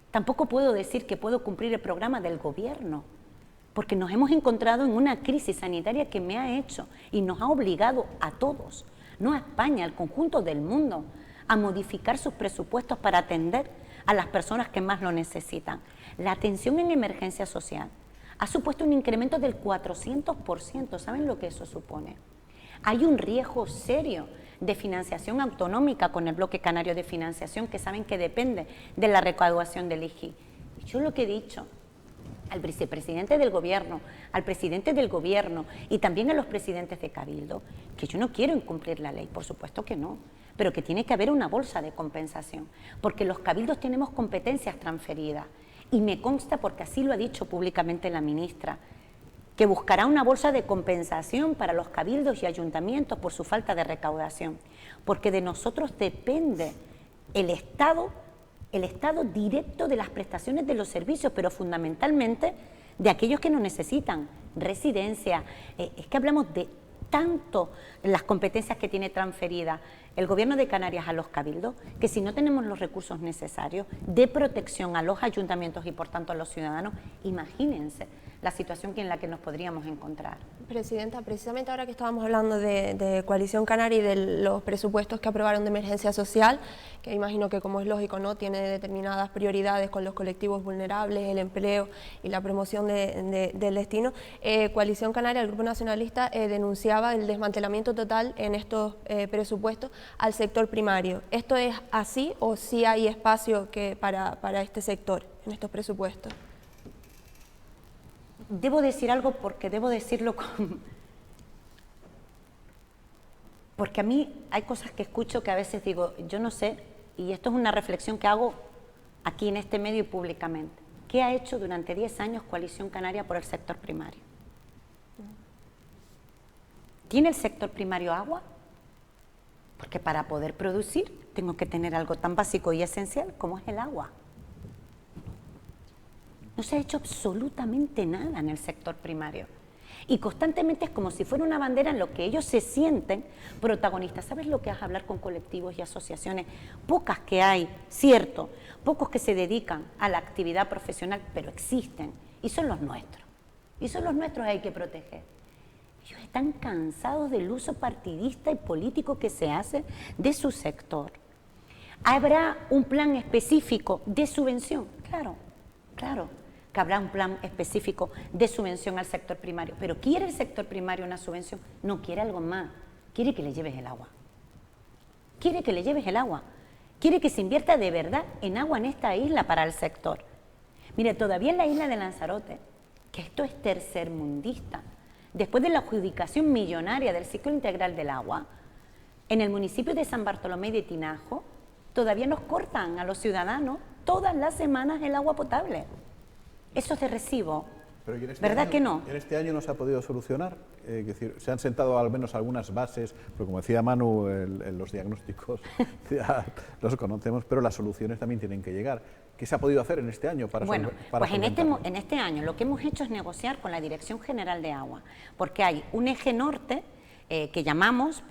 tampoco puedo decir que puedo cumplir el programa del gobierno, porque nos hemos encontrado en una crisis sanitaria que me ha hecho y nos ha obligado a todos, no a España, al conjunto del mundo, a modificar sus presupuestos para atender a las personas que más lo necesitan. La atención en emergencia social ha supuesto un incremento del 400%, ¿saben lo que eso supone? Hay un riesgo serio de financiación autonómica con el bloque canario de financiación, que saben que depende de la recaudación del IGI. Y yo lo que he dicho al vicepresidente del gobierno, al presidente del gobierno y también a los presidentes de Cabildo, que yo no quiero incumplir la ley, por supuesto que no, pero que tiene que haber una bolsa de compensación, porque los cabildos tenemos competencias transferidas, y me consta, porque así lo ha dicho públicamente la ministra, que buscará una bolsa de compensación para los cabildos y ayuntamientos por su falta de recaudación, porque de nosotros depende el estado directo de las prestaciones de los servicios, pero fundamentalmente de aquellos que nos necesitan, residencia. Es que hablamos de tanto las competencias que tiene transferidas el Gobierno de Canarias a los cabildos, que si no tenemos los recursos necesarios de protección a los ayuntamientos y por tanto a los ciudadanos, imagínense la situación en la que nos podríamos encontrar. Presidenta, precisamente ahora que estábamos hablando de Coalición Canaria y de los presupuestos que aprobaron de emergencia social, que imagino que, como es lógico, ¿no?, tiene determinadas prioridades con los colectivos vulnerables, el empleo y la promoción del destino, Coalición Canaria, el Grupo Nacionalista, denunciaba el desmantelamiento total en estos presupuestos al sector primario. ¿Esto es así o sí hay espacio para este sector en estos presupuestos? Debo decir algo porque debo decirlo porque a mí hay cosas que escucho que a veces digo, yo no sé, y esto es una reflexión que hago aquí en este medio y públicamente. ¿Qué ha hecho durante 10 años Coalición Canaria por el sector primario? ¿Tiene el sector primario agua? Porque para poder producir tengo que tener algo tan básico y esencial como es el agua. No se ha hecho absolutamente nada en el sector primario. Y constantemente es como si fuera una bandera en lo que ellos se sienten protagonistas. ¿Sabes lo que es hablar con colectivos y asociaciones? Pocas que hay, cierto, pocos que se dedican a la actividad profesional, pero existen, y son los nuestros. Y son los nuestros que hay que proteger. Ellos están cansados del uso partidista y político que se hace de su sector. ¿Habrá un plan específico de subvención? Claro, claro que habrá un plan específico de subvención al sector primario, pero ¿quiere el sector primario una subvención? No, quiere algo más, quiere que le lleves el agua. Quiere que le lleves el agua, quiere que se invierta de verdad en agua en esta isla para el sector. Mire, todavía en la isla de Lanzarote, que esto es tercermundista, después de la adjudicación millonaria del ciclo integral del agua, en el municipio de San Bartolomé de Tinajo, todavía nos cortan a los ciudadanos todas las semanas el agua potable. Eso es de recibo, pero ¿verdad año, que no? ¿En este año no se ha podido solucionar? Es decir, se han sentado al menos algunas bases, porque como decía Manu, los diagnósticos ya los conocemos, pero las soluciones también tienen que llegar. ¿Qué se ha podido hacer en este año para Bueno, para pues en este año lo que hemos hecho es negociar con la Dirección General de Agua, porque hay un eje norte que llamamos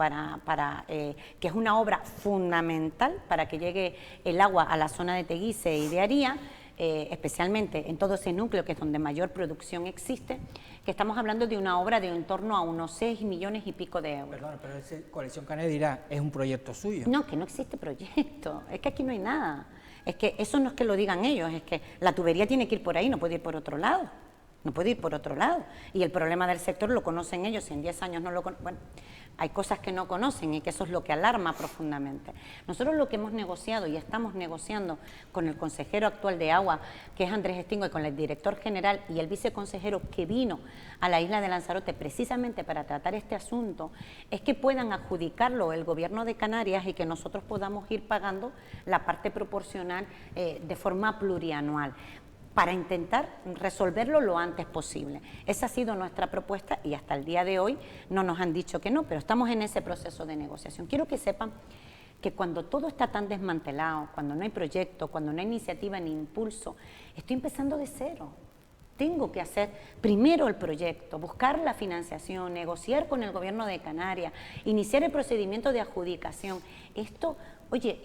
que es una obra fundamental para que llegue el agua a la zona de Teguise y de Aría, especialmente en todo ese núcleo que es donde mayor producción existe, que estamos hablando de una obra de en torno a unos 6 millones y pico de euros. Perdón, pero Coalición Canaria dirá, ¿es un proyecto suyo? No, que no existe proyecto, es que aquí no hay nada. Es que eso no es que lo digan ellos, es que la tubería tiene que ir por ahí, no puede ir por otro lado. No puede ir por otro lado. Y el problema del sector lo conocen ellos, si en 10 años no lo conocen. Bueno, hay cosas que no conocen y que eso es lo que alarma profundamente. Nosotros lo que hemos negociado y estamos negociando con el consejero actual de Agua, que es Andrés Estingo, y con el director general y el viceconsejero que vino a la isla de Lanzarote precisamente para tratar este asunto, es que puedan adjudicarlo el gobierno de Canarias y que nosotros podamos ir pagando la parte proporcional de forma plurianual, para intentar resolverlo lo antes posible. Esa ha sido nuestra propuesta y hasta el día de hoy no nos han dicho que no, pero estamos en ese proceso de negociación. Quiero que sepan que cuando todo está tan desmantelado, cuando no hay proyecto, cuando no hay iniciativa ni impulso, estoy empezando de cero. Tengo que hacer primero el proyecto, buscar la financiación, negociar con el gobierno de Canarias, iniciar el procedimiento de adjudicación. Esto, oye,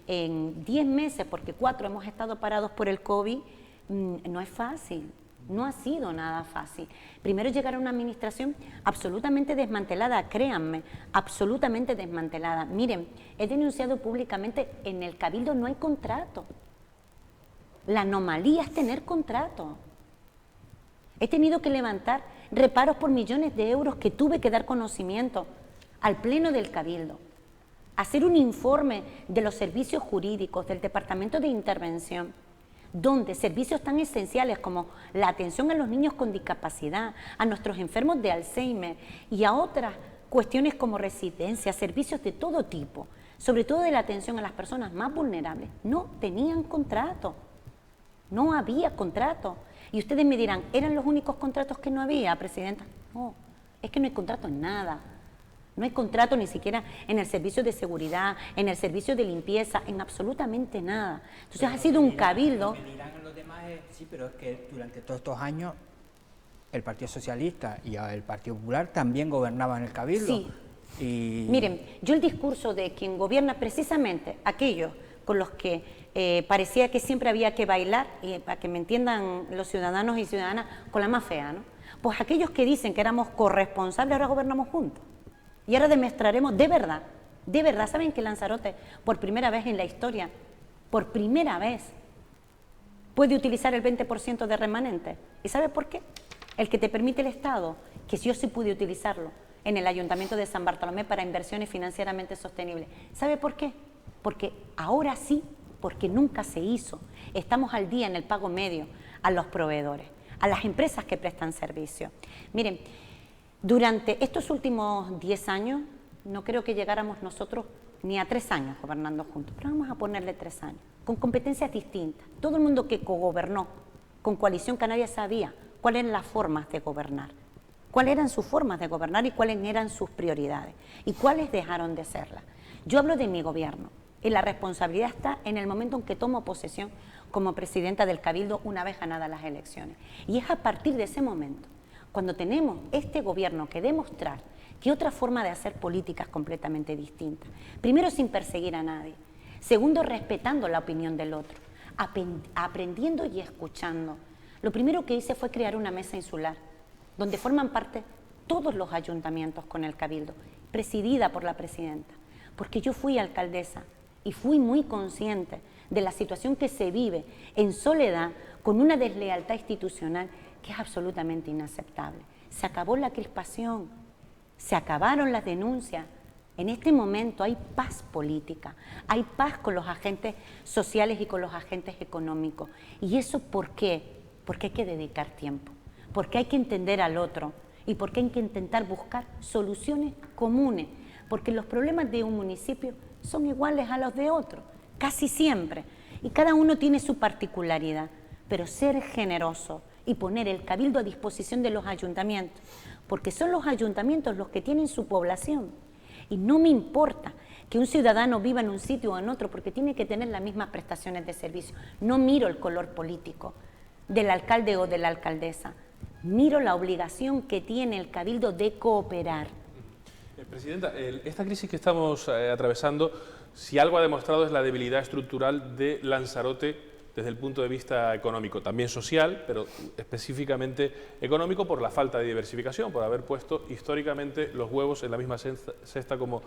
en 10 meses, porque 4 hemos estado parados por el COVID, no es fácil, no ha sido nada fácil. Primero llegar a una administración absolutamente desmantelada, créanme, absolutamente desmantelada. Miren, he denunciado públicamente, en el Cabildo no hay contrato. La anomalía es tener contrato. He tenido que levantar reparos por millones de euros que tuve que dar conocimiento al Pleno del Cabildo, hacer un informe de los servicios jurídicos del Departamento de Intervención, donde servicios tan esenciales como la atención a los niños con discapacidad, a nuestros enfermos de Alzheimer y a otras cuestiones como residencias, servicios de todo tipo, sobre todo de la atención a las personas más vulnerables, no tenían contrato, no había contrato. Y ustedes me dirán, ¿eran los únicos contratos que no había, Presidenta? No, es que no hay contrato en nada. No hay contrato ni siquiera en el servicio de seguridad, en el servicio de limpieza, en absolutamente nada. Entonces pero ha sido un cabildo. Lo que dirán los demás sí, pero es que durante todos estos años el Partido Socialista y el Partido Popular también gobernaban el cabildo. Sí. Y miren, yo el discurso de quien gobierna precisamente aquellos con los que parecía que siempre había que bailar, y para que me entiendan los ciudadanos y ciudadanas, con la más fea, ¿no? Pues aquellos que dicen que éramos corresponsables ahora gobernamos juntos. Y ahora demostraremos de verdad, ¿saben que Lanzarote, por primera vez en la historia, por primera vez, puede utilizar el 20% de remanente? ¿Y sabe por qué? El que te permite el Estado, que yo sí pude utilizarlo en el Ayuntamiento de San Bartolomé para inversiones financieramente sostenibles. ¿Sabe por qué? Porque ahora sí, porque nunca se hizo. Estamos al día en el pago medio a los proveedores, a las empresas que prestan servicio. Miren, durante estos últimos 10 años, no creo que llegáramos nosotros ni a 3 años gobernando juntos, pero vamos a ponerle 3 años, con competencias distintas. Todo el mundo que cogobernó con Coalición Canaria sabía cuáles eran las formas de gobernar, cuáles eran sus formas de gobernar y cuáles eran sus prioridades y cuáles dejaron de serlas. Yo hablo de mi gobierno y la responsabilidad está en el momento en que tomo posesión como presidenta del Cabildo una vez ganadas las elecciones. Y es a partir de ese momento, cuando tenemos este gobierno que demostrar que otra forma de hacer políticas completamente distinta. Primero, sin perseguir a nadie. Segundo, respetando la opinión del otro. Aprendiendo y escuchando. Lo primero que hice fue crear una mesa insular, donde forman parte todos los ayuntamientos con el Cabildo, presidida por la presidenta. Porque yo fui alcaldesa y fui muy consciente de la situación que se vive en soledad con una deslealtad institucional que es absolutamente inaceptable. Se acabó la crispación, se acabaron las denuncias. En este momento hay paz política, hay paz con los agentes sociales y con los agentes económicos. ¿Y eso por qué? Porque hay que dedicar tiempo, porque hay que entender al otro y porque hay que intentar buscar soluciones comunes, porque los problemas de un municipio son iguales a los de otro, casi siempre, y cada uno tiene su particularidad, pero ser generoso y poner el Cabildo a disposición de los ayuntamientos, porque son los ayuntamientos los que tienen su población. Y no me importa que un ciudadano viva en un sitio o en otro, porque tiene que tener las mismas prestaciones de servicio. No miro el color político del alcalde o de la alcaldesa, miro la obligación que tiene el Cabildo de cooperar. Presidenta, esta crisis que estamos atravesando, si algo ha demostrado es la debilidad estructural de Lanzarote desde el punto de vista económico, también social, pero específicamente económico por la falta de diversificación, por haber puesto históricamente los huevos en la misma cesta, como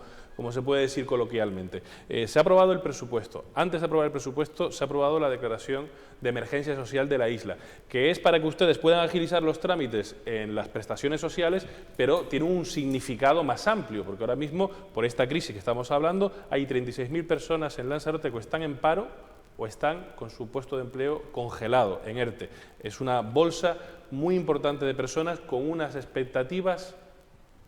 se puede decir coloquialmente. Se ha aprobado el presupuesto. Antes de aprobar el presupuesto, se ha aprobado la declaración de emergencia social de la isla, que es para que ustedes puedan agilizar los trámites en las prestaciones sociales, pero tiene un significado más amplio, porque ahora mismo, por esta crisis que estamos hablando, hay 36.000 personas en Lanzarote que están en paro o están con su puesto de empleo congelado, en ERTE. Es una bolsa muy importante de personas con unas expectativas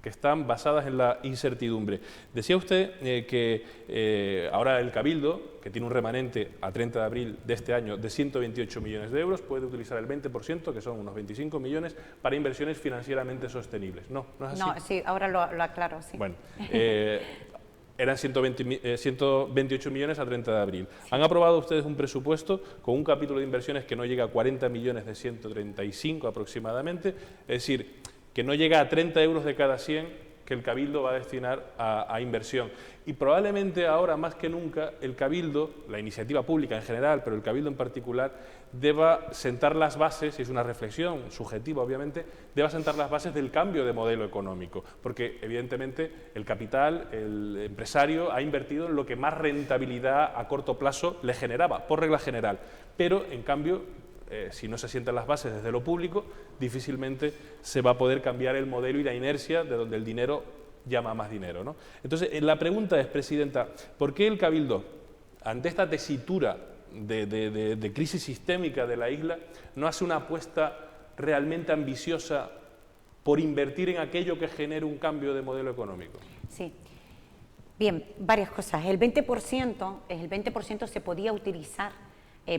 que están basadas en la incertidumbre. Decía usted que ahora el Cabildo, que tiene un remanente a 30 de abril de este año de 128 millones de euros, puede utilizar el 20%, que son unos 25 millones, para inversiones financieramente sostenibles. ¿No es así? No, sí, ahora lo aclaro, sí. Bueno, eran 128 millones a 30 de abril. Sí. Han aprobado ustedes un presupuesto con un capítulo de inversiones que no llega a 40 millones de 135 aproximadamente, es decir, que no llega a 30 euros de cada 100 que el Cabildo va a destinar a inversión. Y probablemente ahora más que nunca el Cabildo, la iniciativa pública en general, pero el Cabildo en particular, deba sentar las bases, y es una reflexión subjetiva obviamente, deba sentar las bases del cambio de modelo económico, porque evidentemente el capital, el empresario ha invertido en lo que más rentabilidad a corto plazo le generaba, por regla general, pero en cambio si no se sientan las bases desde lo público, difícilmente se va a poder cambiar el modelo y la inercia de donde el dinero llama más dinero, ¿no? Entonces, la pregunta es, Presidenta, ¿por qué el Cabildo, ante esta tesitura de crisis sistémica de la isla, no hace una apuesta realmente ambiciosa por invertir en aquello que genere un cambio de modelo económico? Sí. Bien, varias cosas. El 20% se podía utilizar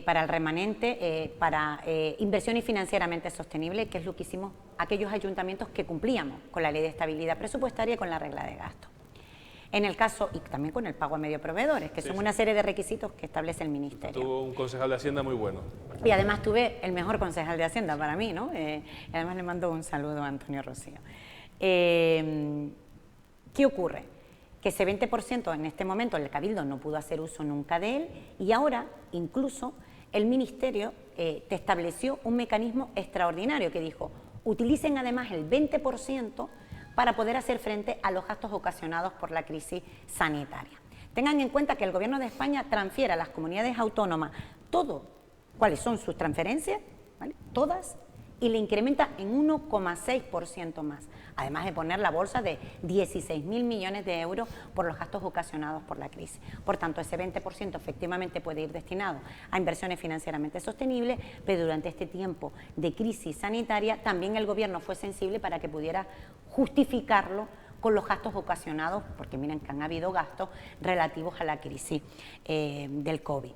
para el remanente, para inversiones financieramente sostenibles, que es lo que hicimos aquellos ayuntamientos que cumplíamos con la ley de estabilidad presupuestaria y con la regla de gasto. En el caso, y también con el pago a medio proveedores, que son una serie de requisitos que establece el Ministerio. Tuvo un concejal de Hacienda muy bueno. Y además tuve el mejor concejal de Hacienda para mí, ¿no? Además le mando un saludo a Antonio Rocío. ¿Qué ocurre? Que ese 20% en este momento el Cabildo no pudo hacer uso nunca de él y ahora incluso el Ministerio te estableció un mecanismo extraordinario que dijo, utilicen además el 20% para poder hacer frente a los gastos ocasionados por la crisis sanitaria. Tengan en cuenta que el Gobierno de España transfiere a las comunidades autónomas todo, cuáles son sus transferencias, ¿vale? Todas, y le incrementa en 1,6% más, además de poner la bolsa de 16.000 millones de euros por los gastos ocasionados por la crisis. Por tanto, ese 20% efectivamente puede ir destinado a inversiones financieramente sostenibles, pero durante este tiempo de crisis sanitaria también el Gobierno fue sensible para que pudiera justificarlo con los gastos ocasionados, porque miren que han habido gastos relativos a la crisis del COVID.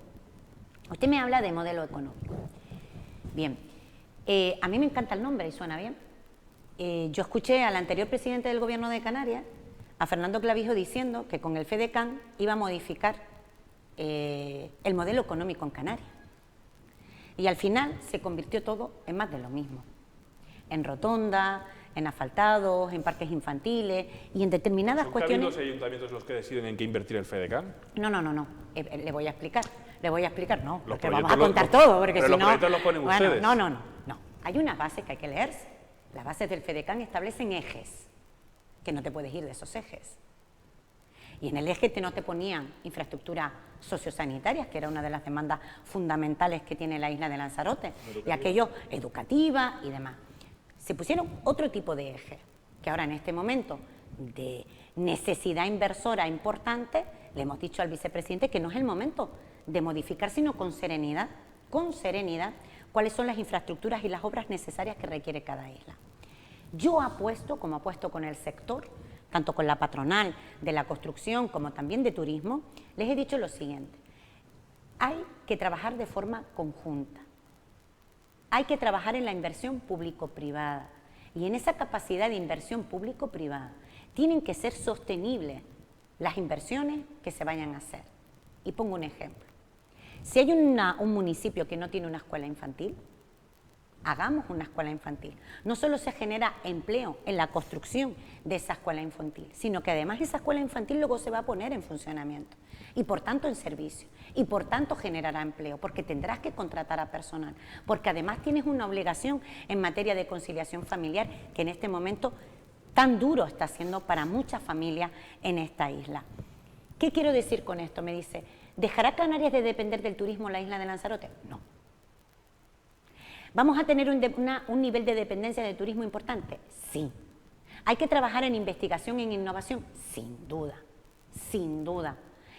Usted me habla de modelo económico. Bien. A mí me encanta el nombre y suena bien. Yo escuché al anterior presidente del Gobierno de Canarias, a Fernando Clavijo, diciendo que con el FEDECAN iba a modificar el modelo económico en Canarias. Y al final se convirtió todo en más de lo mismo. En rotondas, en asfaltados, en parques infantiles y en determinadas cuestiones... ¿Son cabildos y ayuntamientos los que deciden en qué invertir el FEDECAN? No. Le voy a explicar, no, porque vamos a contar todo, porque si no... Los proyectos los ponen ustedes. No. Hay unas bases que hay que leerse. Las bases del FEDECAN establecen ejes, que no te puedes ir de esos ejes. Y en el eje no te ponían infraestructuras sociosanitarias, que era una de las demandas fundamentales que tiene la isla de Lanzarote, y aquello educativa y demás. Se pusieron otro tipo de ejes, que ahora en este momento de necesidad inversora importante, le hemos dicho al vicepresidente que no es el momento de modificar, sino con serenidad, cuáles son las infraestructuras y las obras necesarias que requiere cada isla. Yo apuesto, como apuesto con el sector, tanto con la patronal de la construcción como también de turismo, les he dicho lo siguiente: hay que trabajar de forma conjunta, hay que trabajar en la inversión público-privada y en esa capacidad de inversión público-privada tienen que ser sostenibles las inversiones que se vayan a hacer. Y pongo un ejemplo. Si hay un municipio que no tiene una escuela infantil, hagamos una escuela infantil. No solo se genera empleo en la construcción de esa escuela infantil, sino que además esa escuela infantil luego se va a poner en funcionamiento y por tanto en servicio y por tanto generará empleo, porque tendrás que contratar a personal, porque además tienes una obligación en materia de conciliación familiar que en este momento tan duro está siendo para muchas familias en esta isla. ¿Qué quiero decir con esto? Me dice, ¿dejará Canarias de depender del turismo la isla de Lanzarote? No. ¿Vamos a tener un nivel de dependencia de turismo importante? Sí. ¿Hay que trabajar en investigación y en innovación? Sin duda, sin duda.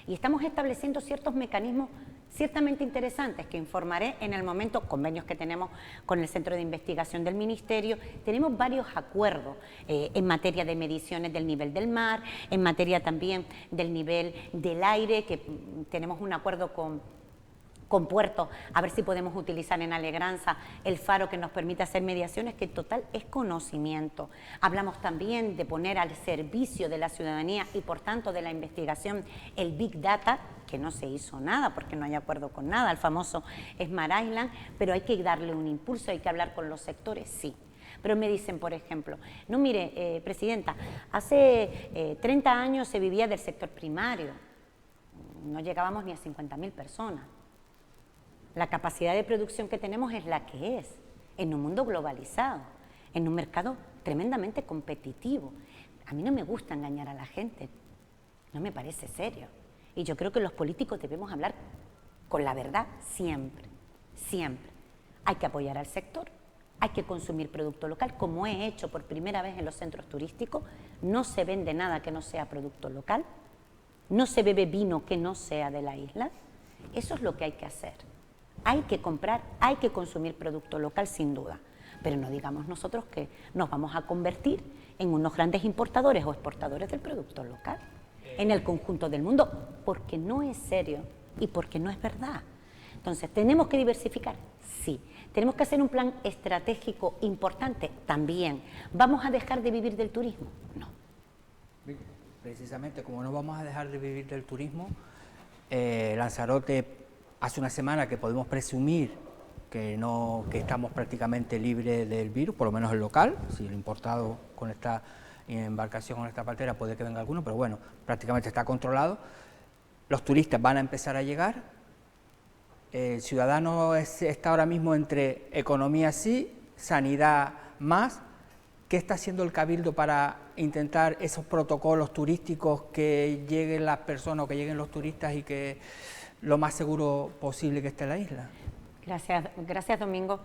Y estamos estableciendo ciertos mecanismos ciertamente interesantes que informaré en el momento, convenios que tenemos con el Centro de Investigación del Ministerio. Tenemos varios acuerdos en materia de mediciones del nivel del mar, en materia también del nivel del aire, que tenemos un acuerdo con Puerto, a ver si podemos utilizar en Alegranza el faro que nos permite hacer mediaciones, que en total es conocimiento. Hablamos también de poner al servicio de la ciudadanía y por tanto de la investigación el Big Data, que no se hizo nada porque no hay acuerdo con nada, el famoso Smart Island, pero hay que darle un impulso, hay que hablar con los sectores, sí. Pero me dicen, por ejemplo, no mire, Presidenta, hace 30 años se vivía del sector primario, no llegábamos ni a 50.000 personas. La capacidad de producción que tenemos es la que es, en un mundo globalizado, en un mercado tremendamente competitivo. A mí no me gusta engañar a la gente, no me parece serio. Y yo creo que los políticos debemos hablar con la verdad siempre, siempre. Hay que apoyar al sector, hay que consumir producto local, como he hecho por primera vez en los centros turísticos. No se vende nada que no sea producto local, no se bebe vino que no sea de la isla. Eso es lo que hay que hacer. Hay que comprar, hay que consumir producto local sin duda, pero no digamos nosotros que nos vamos a convertir en unos grandes importadores o exportadores del producto local en el conjunto del mundo, porque no es serio y porque no es verdad. Entonces, ¿tenemos que diversificar? Sí. ¿Tenemos que hacer un plan estratégico importante? También. ¿Vamos a dejar de vivir del turismo? No. Precisamente, como no vamos a dejar de vivir del turismo, Lanzarote hace una semana que podemos presumir que estamos prácticamente libres del virus, por lo menos el local. Si el importado con esta embarcación, con esta partera, puede que venga alguno, pero bueno, prácticamente está controlado. Los turistas van a empezar a llegar. El ciudadano está ahora mismo entre economía sí, sanidad más. ¿Qué está haciendo el Cabildo para intentar esos protocolos turísticos, que lleguen las personas o que lleguen los turistas y que lo más seguro posible que esté en la isla? Gracias Domingo.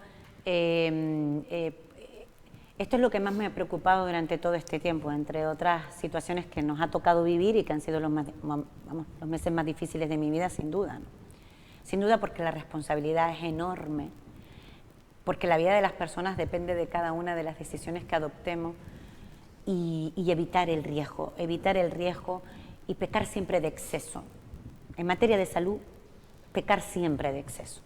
Esto es lo que más me ha preocupado durante todo este tiempo, entre otras situaciones que nos ha tocado vivir y que han sido los meses más difíciles de mi vida, sin duda, ¿no? Sin duda, porque la responsabilidad es enorme, porque la vida de las personas depende de cada una de las decisiones que adoptemos, y evitar el riesgo y pecar siempre de exceso. En materia de salud, pecar siempre de exceso.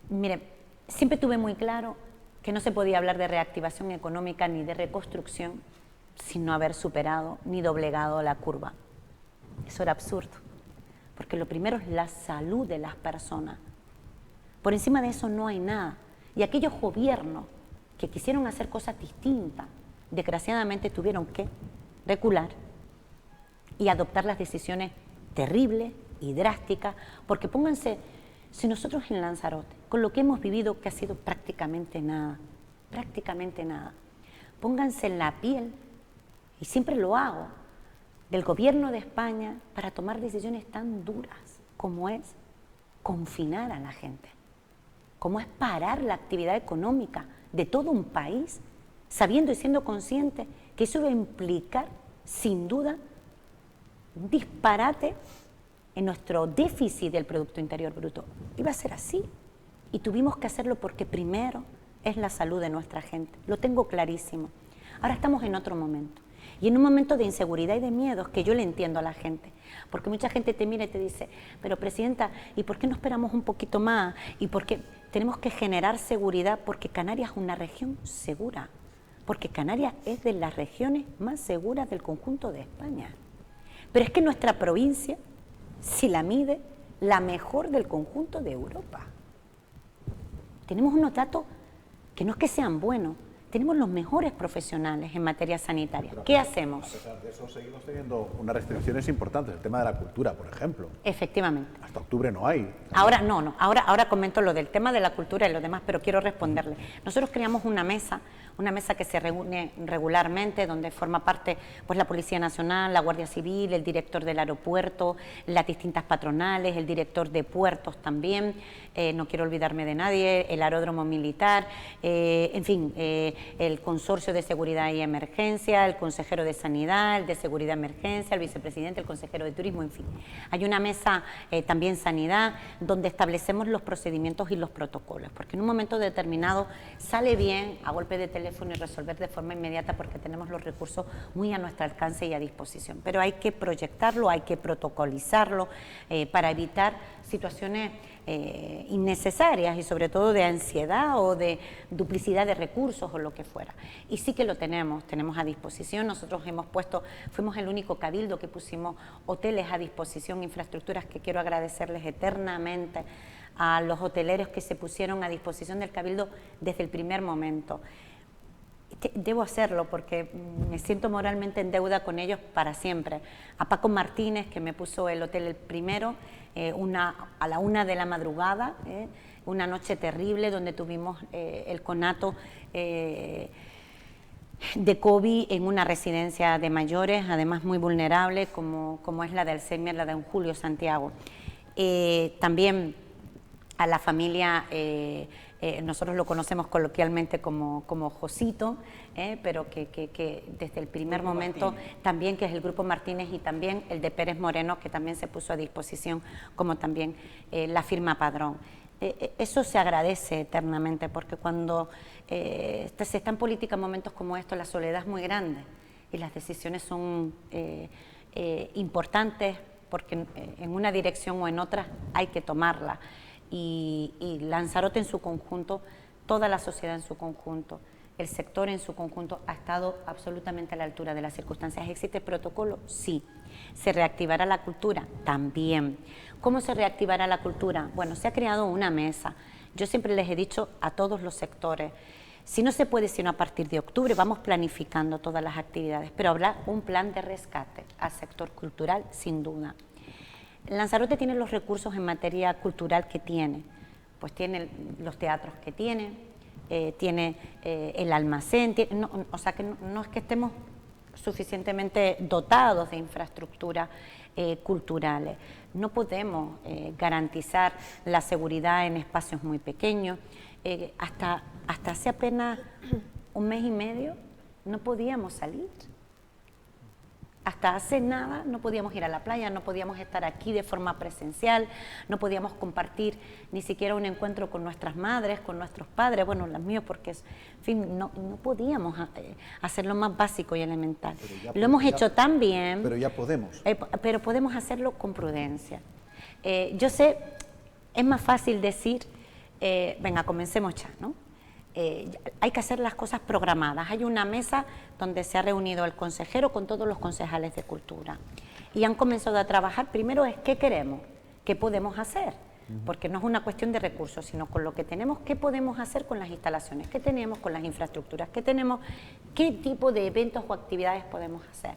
Mire, siempre tuve muy claro que no se podía hablar de reactivación económica ni de reconstrucción sin no haber superado ni doblegado la curva. Eso era absurdo, porque lo primero es la salud de las personas. Por encima de eso no hay nada. Y aquellos gobiernos que quisieron hacer cosas distintas, desgraciadamente tuvieron que recular y adoptar las decisiones terribles y drásticas, porque pónganse, si nosotros en Lanzarote, con lo que hemos vivido, que ha sido prácticamente nada, pónganse en la piel, y siempre lo hago, del gobierno de España para tomar decisiones tan duras como es confinar a la gente, como es parar la actividad económica de todo un país, sabiendo y siendo consciente que eso iba a implicar, sin duda, un disparate en nuestro déficit del Producto Interior Bruto. Iba a ser así, y tuvimos que hacerlo porque primero es la salud de nuestra gente, lo tengo clarísimo. Ahora estamos en otro momento, y en un momento de inseguridad y de miedos, que yo le entiendo a la gente, porque mucha gente te mira y te dice, pero Presidenta, ¿y por qué no esperamos un poquito más? ¿Y por qué tenemos que generar seguridad? Porque Canarias es una región segura, porque Canarias es de las regiones más seguras del conjunto de España. Pero es que nuestra provincia, si la mide, la mejor del conjunto de Europa. Tenemos unos datos que no es que sean buenos, tenemos los mejores profesionales en materia sanitaria. ¿Qué hacemos? A pesar de eso, seguimos teniendo unas restricciones importantes, el tema de la cultura, por ejemplo. Efectivamente. Hasta octubre no hay. Ahora ahora comento lo del tema de la cultura y lo demás, pero quiero responderle. Nosotros creamos una mesa que se reúne regularmente, donde forma parte pues la Policía Nacional, la Guardia Civil, el director del aeropuerto, las distintas patronales, el director de puertos también, no quiero olvidarme de nadie, el aeródromo militar, en fin, el consorcio de seguridad y emergencia, el consejero de sanidad, el de seguridad y emergencia, el vicepresidente, el consejero de turismo, en fin. Hay una mesa también sanidad, donde establecemos los procedimientos y los protocolos, porque en un momento determinado sale bien a golpe de teléfono y resolver de forma inmediata porque tenemos los recursos muy a nuestro alcance y a disposición, pero hay que proyectarlo, hay que protocolizarlo para evitar situaciones innecesarias y sobre todo de ansiedad o de duplicidad de recursos o lo que fuera. Y sí que lo tenemos a disposición. Nosotros fuimos el único cabildo que pusimos hoteles a disposición, infraestructuras que quiero agradecerles eternamente a los hoteleros que se pusieron a disposición del cabildo desde el primer momento. Debo hacerlo porque me siento moralmente en deuda con ellos para siempre. A Paco Martínez, que me puso el hotel el primero, a la 1 de la madrugada, una noche terrible donde tuvimos el conato de COVID en una residencia de mayores, además muy vulnerable, como es la de Alzheimer, la de don Julio Santiago. También a la familia, nosotros lo conocemos coloquialmente como Josito, pero que desde el primer momento también, que es el Grupo Martínez, y también el de Pérez Moreno, que también se puso a disposición, como también la firma Padrón. Eso se agradece eternamente, porque cuando se está en política en momentos como estos, la soledad es muy grande y las decisiones son importantes, porque en una dirección o en otra hay que tomarla. Y Lanzarote en su conjunto, toda la sociedad en su conjunto, el sector en su conjunto ha estado absolutamente a la altura de las circunstancias. ¿Existe protocolo? Sí. ¿Se reactivará la cultura? También. ¿Cómo se reactivará la cultura? Bueno, se ha creado una mesa. Yo siempre les he dicho a todos los sectores, si no se puede sino a partir de octubre, vamos planificando todas las actividades, pero habrá un plan de rescate al sector cultural, sin duda. Lanzarote tiene los recursos en materia cultural que tiene, pues tiene los teatros que tiene el almacén, o sea que no es que estemos suficientemente dotados de infraestructuras culturales. No podemos garantizar la seguridad en espacios muy pequeños. Hasta hace apenas un mes y medio no podíamos salir. Hasta hace nada no podíamos ir a la playa, no podíamos estar aquí de forma presencial, no podíamos compartir ni siquiera un encuentro con nuestras madres, con nuestros padres, bueno, los míos, porque, en fin, no podíamos hacer lo más básico y elemental. Lo hemos hecho tan bien. Pero ya podemos. Pero podemos hacerlo con prudencia. Yo sé, es más fácil decir, venga, comencemos ya, ¿no? Hay que hacer las cosas programadas. Hay una mesa donde se ha reunido el consejero con todos los concejales de cultura y han comenzado a trabajar. Primero es qué queremos, qué podemos hacer, porque no es una cuestión de recursos, sino con lo que tenemos, qué podemos hacer con las instalaciones que tenemos, con las infraestructuras que tenemos, qué tipo de eventos o actividades podemos hacer.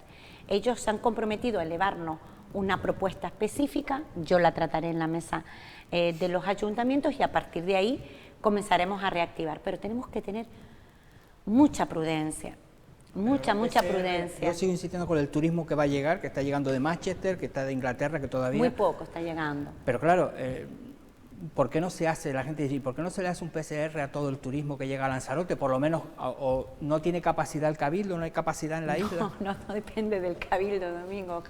Ellos se han comprometido a elevarnos una propuesta específica, yo la trataré en la mesa de los ayuntamientos y a partir de ahí comenzaremos a reactivar, pero tenemos que tener mucha prudencia, mucha prudencia. Yo sigo insistiendo con el turismo que va a llegar, que está llegando de Manchester, que está de Inglaterra, que todavía... Muy poco está llegando. Pero claro, ¿por qué no se hace, la gente dice, por qué no se le hace un PCR a todo el turismo que llega a Lanzarote? Por lo menos, o no tiene capacidad el cabildo, no hay capacidad en la isla. No depende del cabildo, Domingo.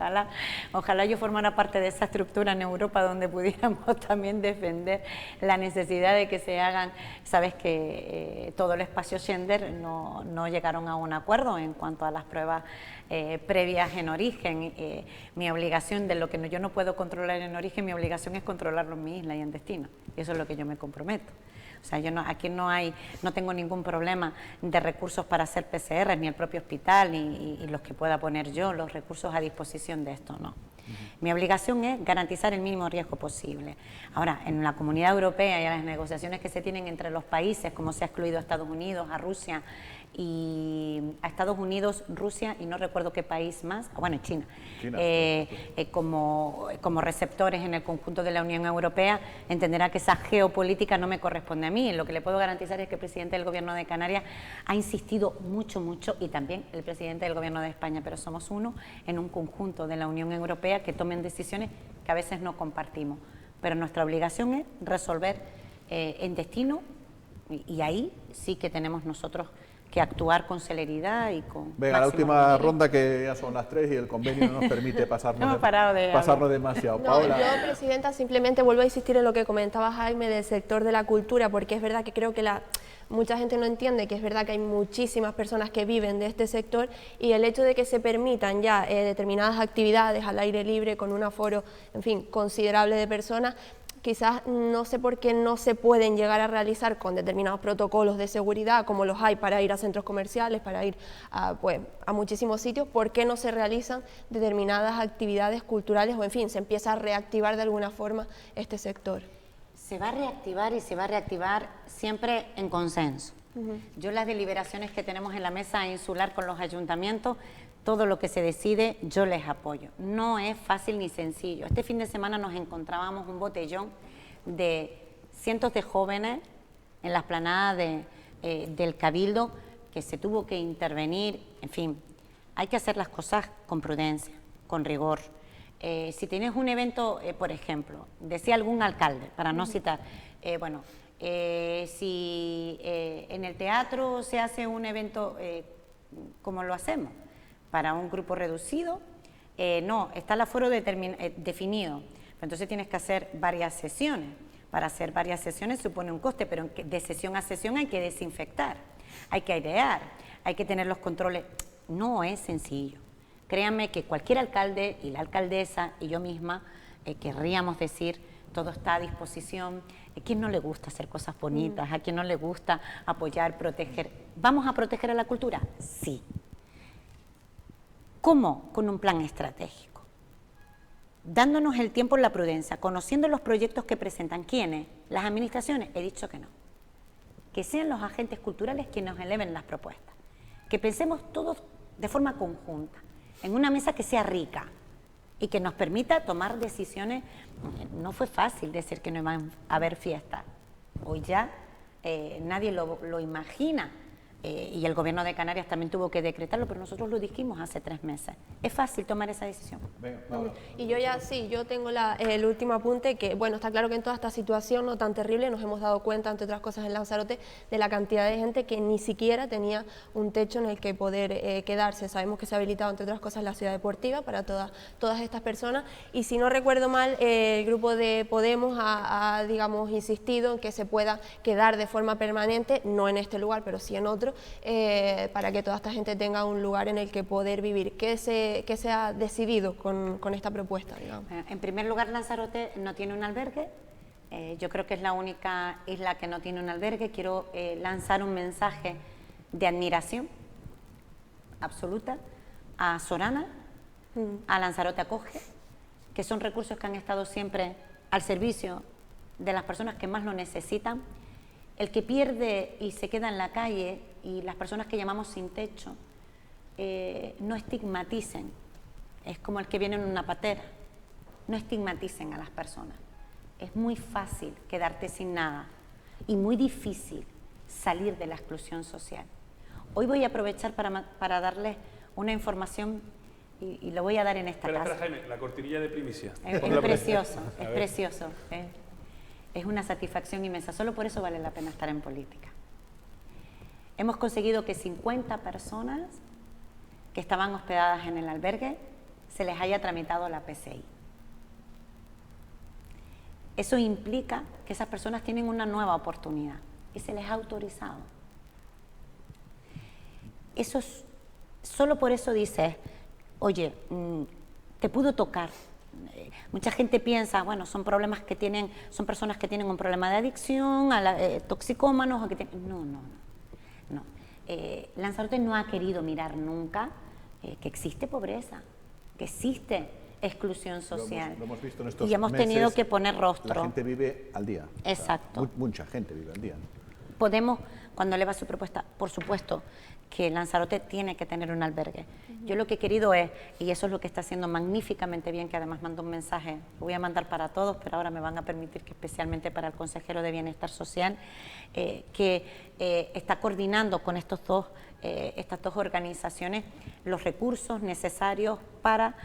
Ojalá yo formara parte de esa estructura en Europa donde pudiéramos también defender la necesidad de que se hagan. Sabes que todo el espacio Schengen no llegaron a un acuerdo en cuanto a las pruebas previas en origen. Mi obligación, de lo que yo no puedo controlar en origen, mi obligación es controlarlo en mi isla y en destino. Y eso es lo que yo me comprometo. O sea, aquí no tengo ningún problema de recursos para hacer PCR, ni el propio hospital, ni los que pueda poner yo, los recursos a disposición de esto, no. Mi obligación es garantizar el mínimo riesgo posible. Ahora, en la Comunidad Europea y en las negociaciones que se tienen entre los países, como se ha excluido a Estados Unidos, a Rusia, y a Estados Unidos, Rusia y no recuerdo qué país más, bueno, China, como receptores en el conjunto de la Unión Europea, entenderá que esa geopolítica no me corresponde a mí. Lo que le puedo garantizar es que el presidente del Gobierno de Canarias ha insistido mucho, y también el presidente del Gobierno de España, pero somos uno en un conjunto de la Unión Europea que tomen decisiones que a veces no compartimos. Pero nuestra obligación es resolver en destino y ahí sí que tenemos nosotros que actuar con celeridad y con... Venga, la última ronda, que ya son las 3 y el convenio no nos permite pasarnos demasiado. No, Paola. yo, Presidenta, simplemente vuelvo a insistir en lo que comentaba Jaime del sector de la cultura, porque es verdad que creo que mucha gente no entiende que es verdad que hay muchísimas personas que viven de este sector, y el hecho de que se permitan ya determinadas actividades al aire libre con un aforo, en fin, considerable de personas, quizás no sé por qué no se pueden llegar a realizar con determinados protocolos de seguridad, como los hay para ir a centros comerciales, para ir a muchísimos sitios. ¿Por qué no se realizan determinadas actividades culturales o, en fin, se empieza a reactivar de alguna forma este sector? Se va a reactivar y se va a reactivar siempre en consenso. Yo las deliberaciones que tenemos en la mesa insular con los ayuntamientos, todo lo que se decide, yo les apoyo. No es fácil ni sencillo. Este fin de semana nos encontrábamos un botellón de cientos de jóvenes en la explanada del Cabildo, que se tuvo que intervenir. En fin, hay que hacer las cosas con prudencia, con rigor. Si tienes un evento, por ejemplo, decía algún alcalde, para no citar, si en el teatro se hace un evento, ¿cómo lo hacemos? Para un grupo reducido, no, está el aforo definido, entonces tienes que hacer varias sesiones. Para hacer varias sesiones supone un coste, pero de sesión a sesión hay que desinfectar, hay que airear, hay que tener los controles. No es sencillo. Créanme que cualquier alcalde y la alcaldesa y yo misma querríamos decir, todo está a disposición. ¿A quién no le gusta hacer cosas bonitas? ¿A quién no le gusta apoyar, proteger? ¿Vamos a proteger a la cultura? Sí. ¿Cómo? Con un plan estratégico, dándonos el tiempo y la prudencia, conociendo los proyectos que presentan. ¿Quiénes? Las administraciones. He dicho que no. Que sean los agentes culturales quienes nos eleven las propuestas. Que pensemos todos de forma conjunta, en una mesa que sea rica y que nos permita tomar decisiones. No fue fácil decir que no iba a haber fiesta. Hoy ya nadie lo imagina. Y el Gobierno de Canarias también tuvo que decretarlo, pero nosotros lo dijimos hace 3 meses. Es fácil tomar esa decisión. Venga, y yo tengo el último apunte, que bueno, está claro que en toda esta situación no tan terrible nos hemos dado cuenta, entre otras cosas en Lanzarote, de la cantidad de gente que ni siquiera tenía un techo en el que poder quedarse. Sabemos que se ha habilitado, entre otras cosas, la ciudad deportiva para todas estas personas, y si no recuerdo mal, el grupo de Podemos ha digamos, insistido en que se pueda quedar de forma permanente, no en este lugar, pero sí en otro, para que toda esta gente tenga un lugar en el que poder vivir. ¿Qué se ha decidido con esta propuesta, digamos? En primer lugar, Lanzarote no tiene un albergue. Yo creo que es la única isla que no tiene un albergue. Quiero lanzar un mensaje de admiración absoluta a Sorana, a Lanzarote Acoge, que son recursos que han estado siempre al servicio de las personas que más lo necesitan. El que pierde y se queda en la calle, y las personas que llamamos sin techo, no estigmaticen. Es como el que viene en una patera. No estigmaticen a las personas. Es muy fácil quedarte sin nada y muy difícil salir de la exclusión social. Hoy voy a aprovechar para darles una información y lo voy a dar en esta casa. Espera, Jaime, la cortinilla de primicia. Es precioso, es precioso. Es una satisfacción inmensa. Solo por eso vale la pena estar en política. Hemos conseguido que 50 personas que estaban hospedadas en el albergue se les haya tramitado la PCI. Eso implica que esas personas tienen una nueva oportunidad y se les ha autorizado. Eso es, solo por eso dices, oye, te pudo tocar. Mucha gente piensa, bueno, son problemas que tienen, son personas que tienen un problema de adicción, toxicómanos, o que no. Lanzarote no ha querido mirar nunca que existe pobreza, que existe exclusión social. Lo hemos visto en estos y hemos meses, tenido que poner rostro. La gente vive al día. Exacto. O sea, mucha gente vive al día. Podemos, cuando eleva su propuesta, por supuesto que Lanzarote tiene que tener un albergue. Yo lo que he querido es, y eso es lo que está haciendo magníficamente bien, que además mando un mensaje, lo voy a mandar para todos, pero ahora me van a permitir que especialmente para el consejero de Bienestar Social, que está coordinando con estas dos organizaciones los recursos necesarios para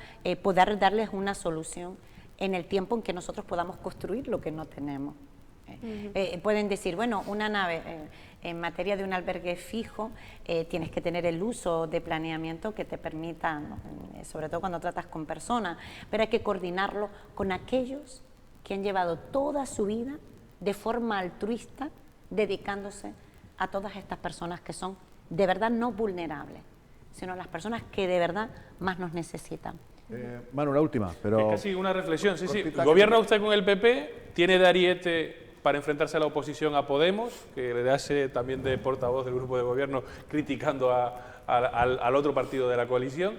poder darles una solución en el tiempo en que nosotros podamos construir lo que no tenemos. Pueden decir, bueno, una nave, en materia de un albergue fijo, tienes que tener el uso de planeamiento que te permita, ¿no? Sobre todo cuando tratas con personas, pero hay que coordinarlo con aquellos que han llevado toda su vida de forma altruista, dedicándose a todas estas personas que son de verdad no vulnerables, sino las personas que de verdad más nos necesitan. Manu, la última, pero... Es casi una reflexión, sí. Cortita, ¿Gobierna usted con el PP? ¿Tiene de ariete para enfrentarse a la oposición a Podemos, que le hace también de portavoz del grupo de gobierno criticando al otro partido de la coalición?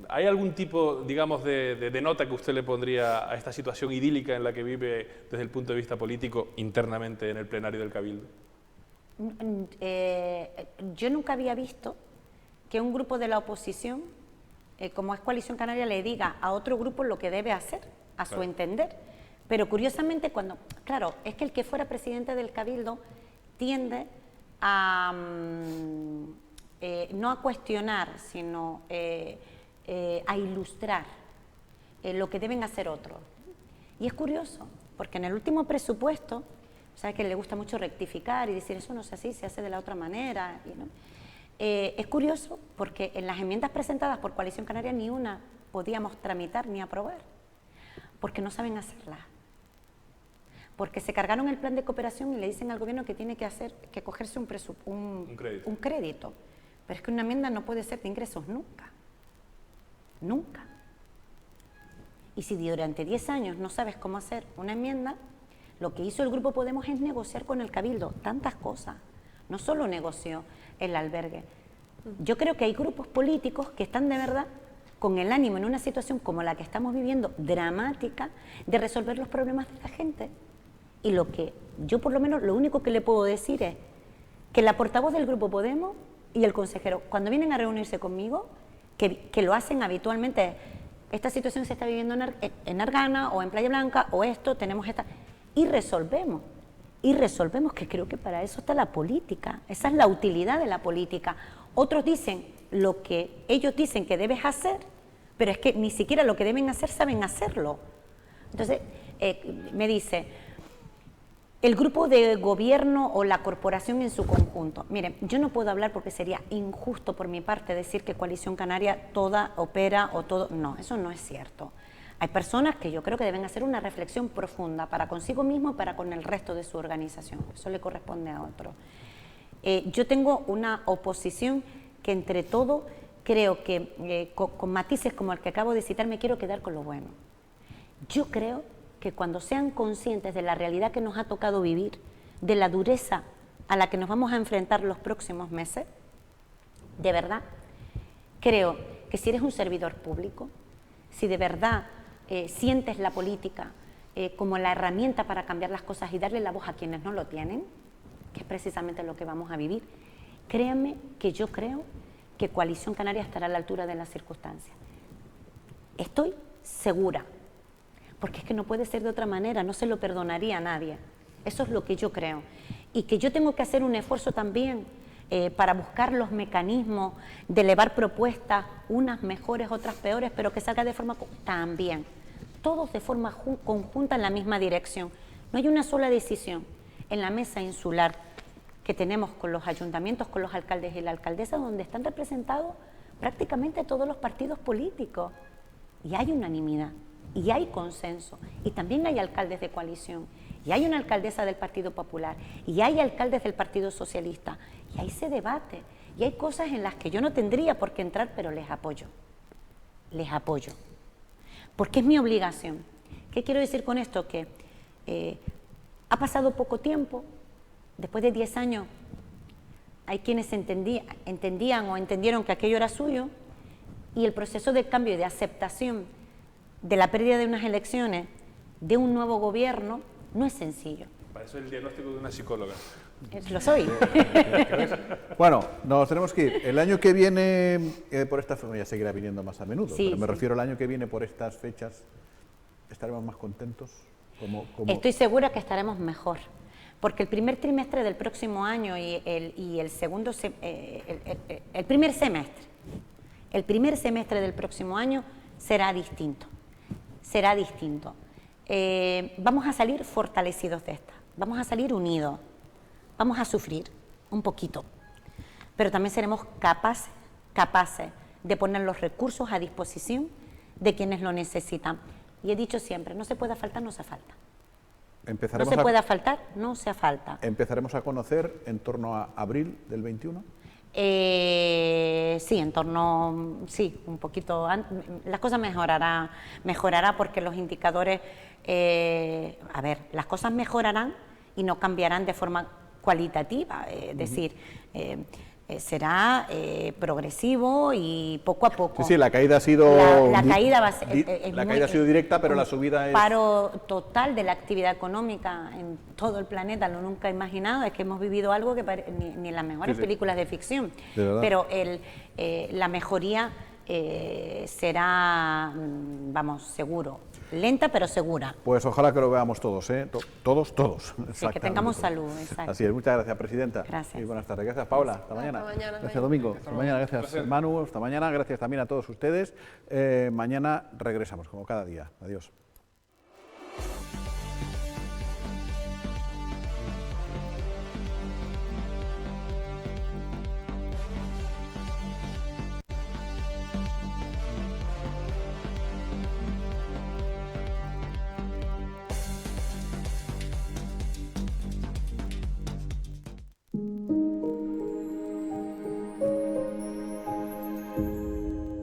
¿Hay algún tipo, digamos, de nota que usted le pondría a esta situación idílica en la que vive desde el punto de vista político internamente en el plenario del Cabildo? Yo nunca había visto que un grupo de la oposición, como es Coalición Canaria, le diga a otro grupo lo que debe hacer, a su entender. Pero curiosamente, claro, es que el que fuera presidente del Cabildo tiende a no a cuestionar, sino a ilustrar lo que deben hacer otros. Y es curioso, porque en el último presupuesto, sabes que le gusta mucho rectificar y decir eso no es así, se hace de la otra manera. ¿No? Es curioso porque en las enmiendas presentadas por Coalición Canaria ni una podíamos tramitar ni aprobar, porque no saben hacerlas. Porque se cargaron el plan de cooperación y le dicen al gobierno que tiene que cogerse un crédito. Pero es que una enmienda no puede ser de ingresos nunca. Nunca. Y si durante 10 años no sabes cómo hacer una enmienda, lo que hizo el Grupo Podemos es negociar con el Cabildo tantas cosas. No solo negoció el albergue. Yo creo que hay grupos políticos que están de verdad con el ánimo en una situación como la que estamos viviendo, dramática, de resolver los problemas de la gente. Y lo que yo por lo menos, lo único que le puedo decir es que la portavoz del Grupo Podemos y el consejero, cuando vienen a reunirse conmigo, que lo hacen habitualmente, esta situación se está viviendo en Argana o en Playa Blanca o esto, tenemos esta, y resolvemos, que creo que para eso está la política, esa es la utilidad de la política. Otros dicen lo que ellos dicen que debes hacer, pero es que ni siquiera lo que deben hacer saben hacerlo. Entonces, me dice, el grupo de gobierno o la corporación en su conjunto. Miren, yo no puedo hablar porque sería injusto por mi parte decir que Coalición Canaria toda opera o todo... No, eso no es cierto. Hay personas que yo creo que deben hacer una reflexión profunda para consigo mismo y para con el resto de su organización. Eso le corresponde a otro. Yo tengo una oposición que entre todo creo que con matices como el que acabo de citar me quiero quedar con lo bueno. Yo creo que cuando sean conscientes de la realidad que nos ha tocado vivir, de la dureza a la que nos vamos a enfrentar los próximos meses, de verdad, creo que si eres un servidor público, si de verdad sientes la política como la herramienta para cambiar las cosas y darle la voz a quienes no lo tienen, que es precisamente lo que vamos a vivir, créanme que yo creo que Coalición Canaria estará a la altura de las circunstancias. Estoy segura. Porque es que no puede ser de otra manera, no se lo perdonaría a nadie. Eso es lo que yo creo. Y que yo tengo que hacer un esfuerzo también para buscar los mecanismos de elevar propuestas, unas mejores, otras peores, pero que salga de forma también. Todos de forma conjunta en la misma dirección. No hay una sola decisión en la mesa insular que tenemos con los ayuntamientos, con los alcaldes y la alcaldesa, donde están representados prácticamente todos los partidos políticos. Y hay unanimidad. Y hay consenso, y también hay alcaldes de coalición, y hay una alcaldesa del Partido Popular, y hay alcaldes del Partido Socialista, y ahí se debate, y hay cosas en las que yo no tendría por qué entrar, pero les apoyo, porque es mi obligación. ¿Qué quiero decir con esto? Que ha pasado poco tiempo, después de 10 años, hay quienes entendían o entendieron que aquello era suyo, y el proceso de cambio y de aceptación de la pérdida de unas elecciones, de un nuevo gobierno, no es sencillo. Para eso es el diagnóstico de una psicóloga. Lo soy. Bueno, nos tenemos que ir. El año que viene, por estas fechas, ya seguirá viniendo más a menudo, Sí, pero me sí. refiero al año que viene por estas fechas, ¿estaremos más contentos? Estoy segura que estaremos mejor, porque el primer trimestre del próximo año y el segundo, el primer semestre del próximo año será distinto, vamos a salir fortalecidos de esta, vamos a salir unidos, vamos a sufrir un poquito, pero también seremos capaces de poner los recursos a disposición de quienes lo necesitan. Y he dicho siempre, no se pueda faltar, no se falta. No se pueda faltar, no se falta. ¿Empezaremos a conocer en torno a abril del 21? Sí, un poquito antes. Las cosas mejorará porque los indicadores, las cosas mejorarán y no cambiarán de forma cualitativa, es decir, será progresivo y poco a poco. Sí, la caída ha sido... La caída va a ser... la caída ha sido directa, pero la subida es... Paro total de la actividad económica en todo el planeta, lo nunca imaginado, es que hemos vivido algo que ni en las mejores películas de ficción. Pero la mejoría será, seguro. Lenta pero segura. Pues ojalá que lo veamos todos, todos. Sí, que tengamos salud. Exacto. Así es, muchas gracias, Presidenta. Gracias. Y buenas tardes. Gracias, Paula. Hasta mañana. Gracias, Domingo. Hasta mañana. Gracias, Manu. Hasta mañana. Gracias también a todos ustedes. Mañana regresamos, como cada día. Adiós.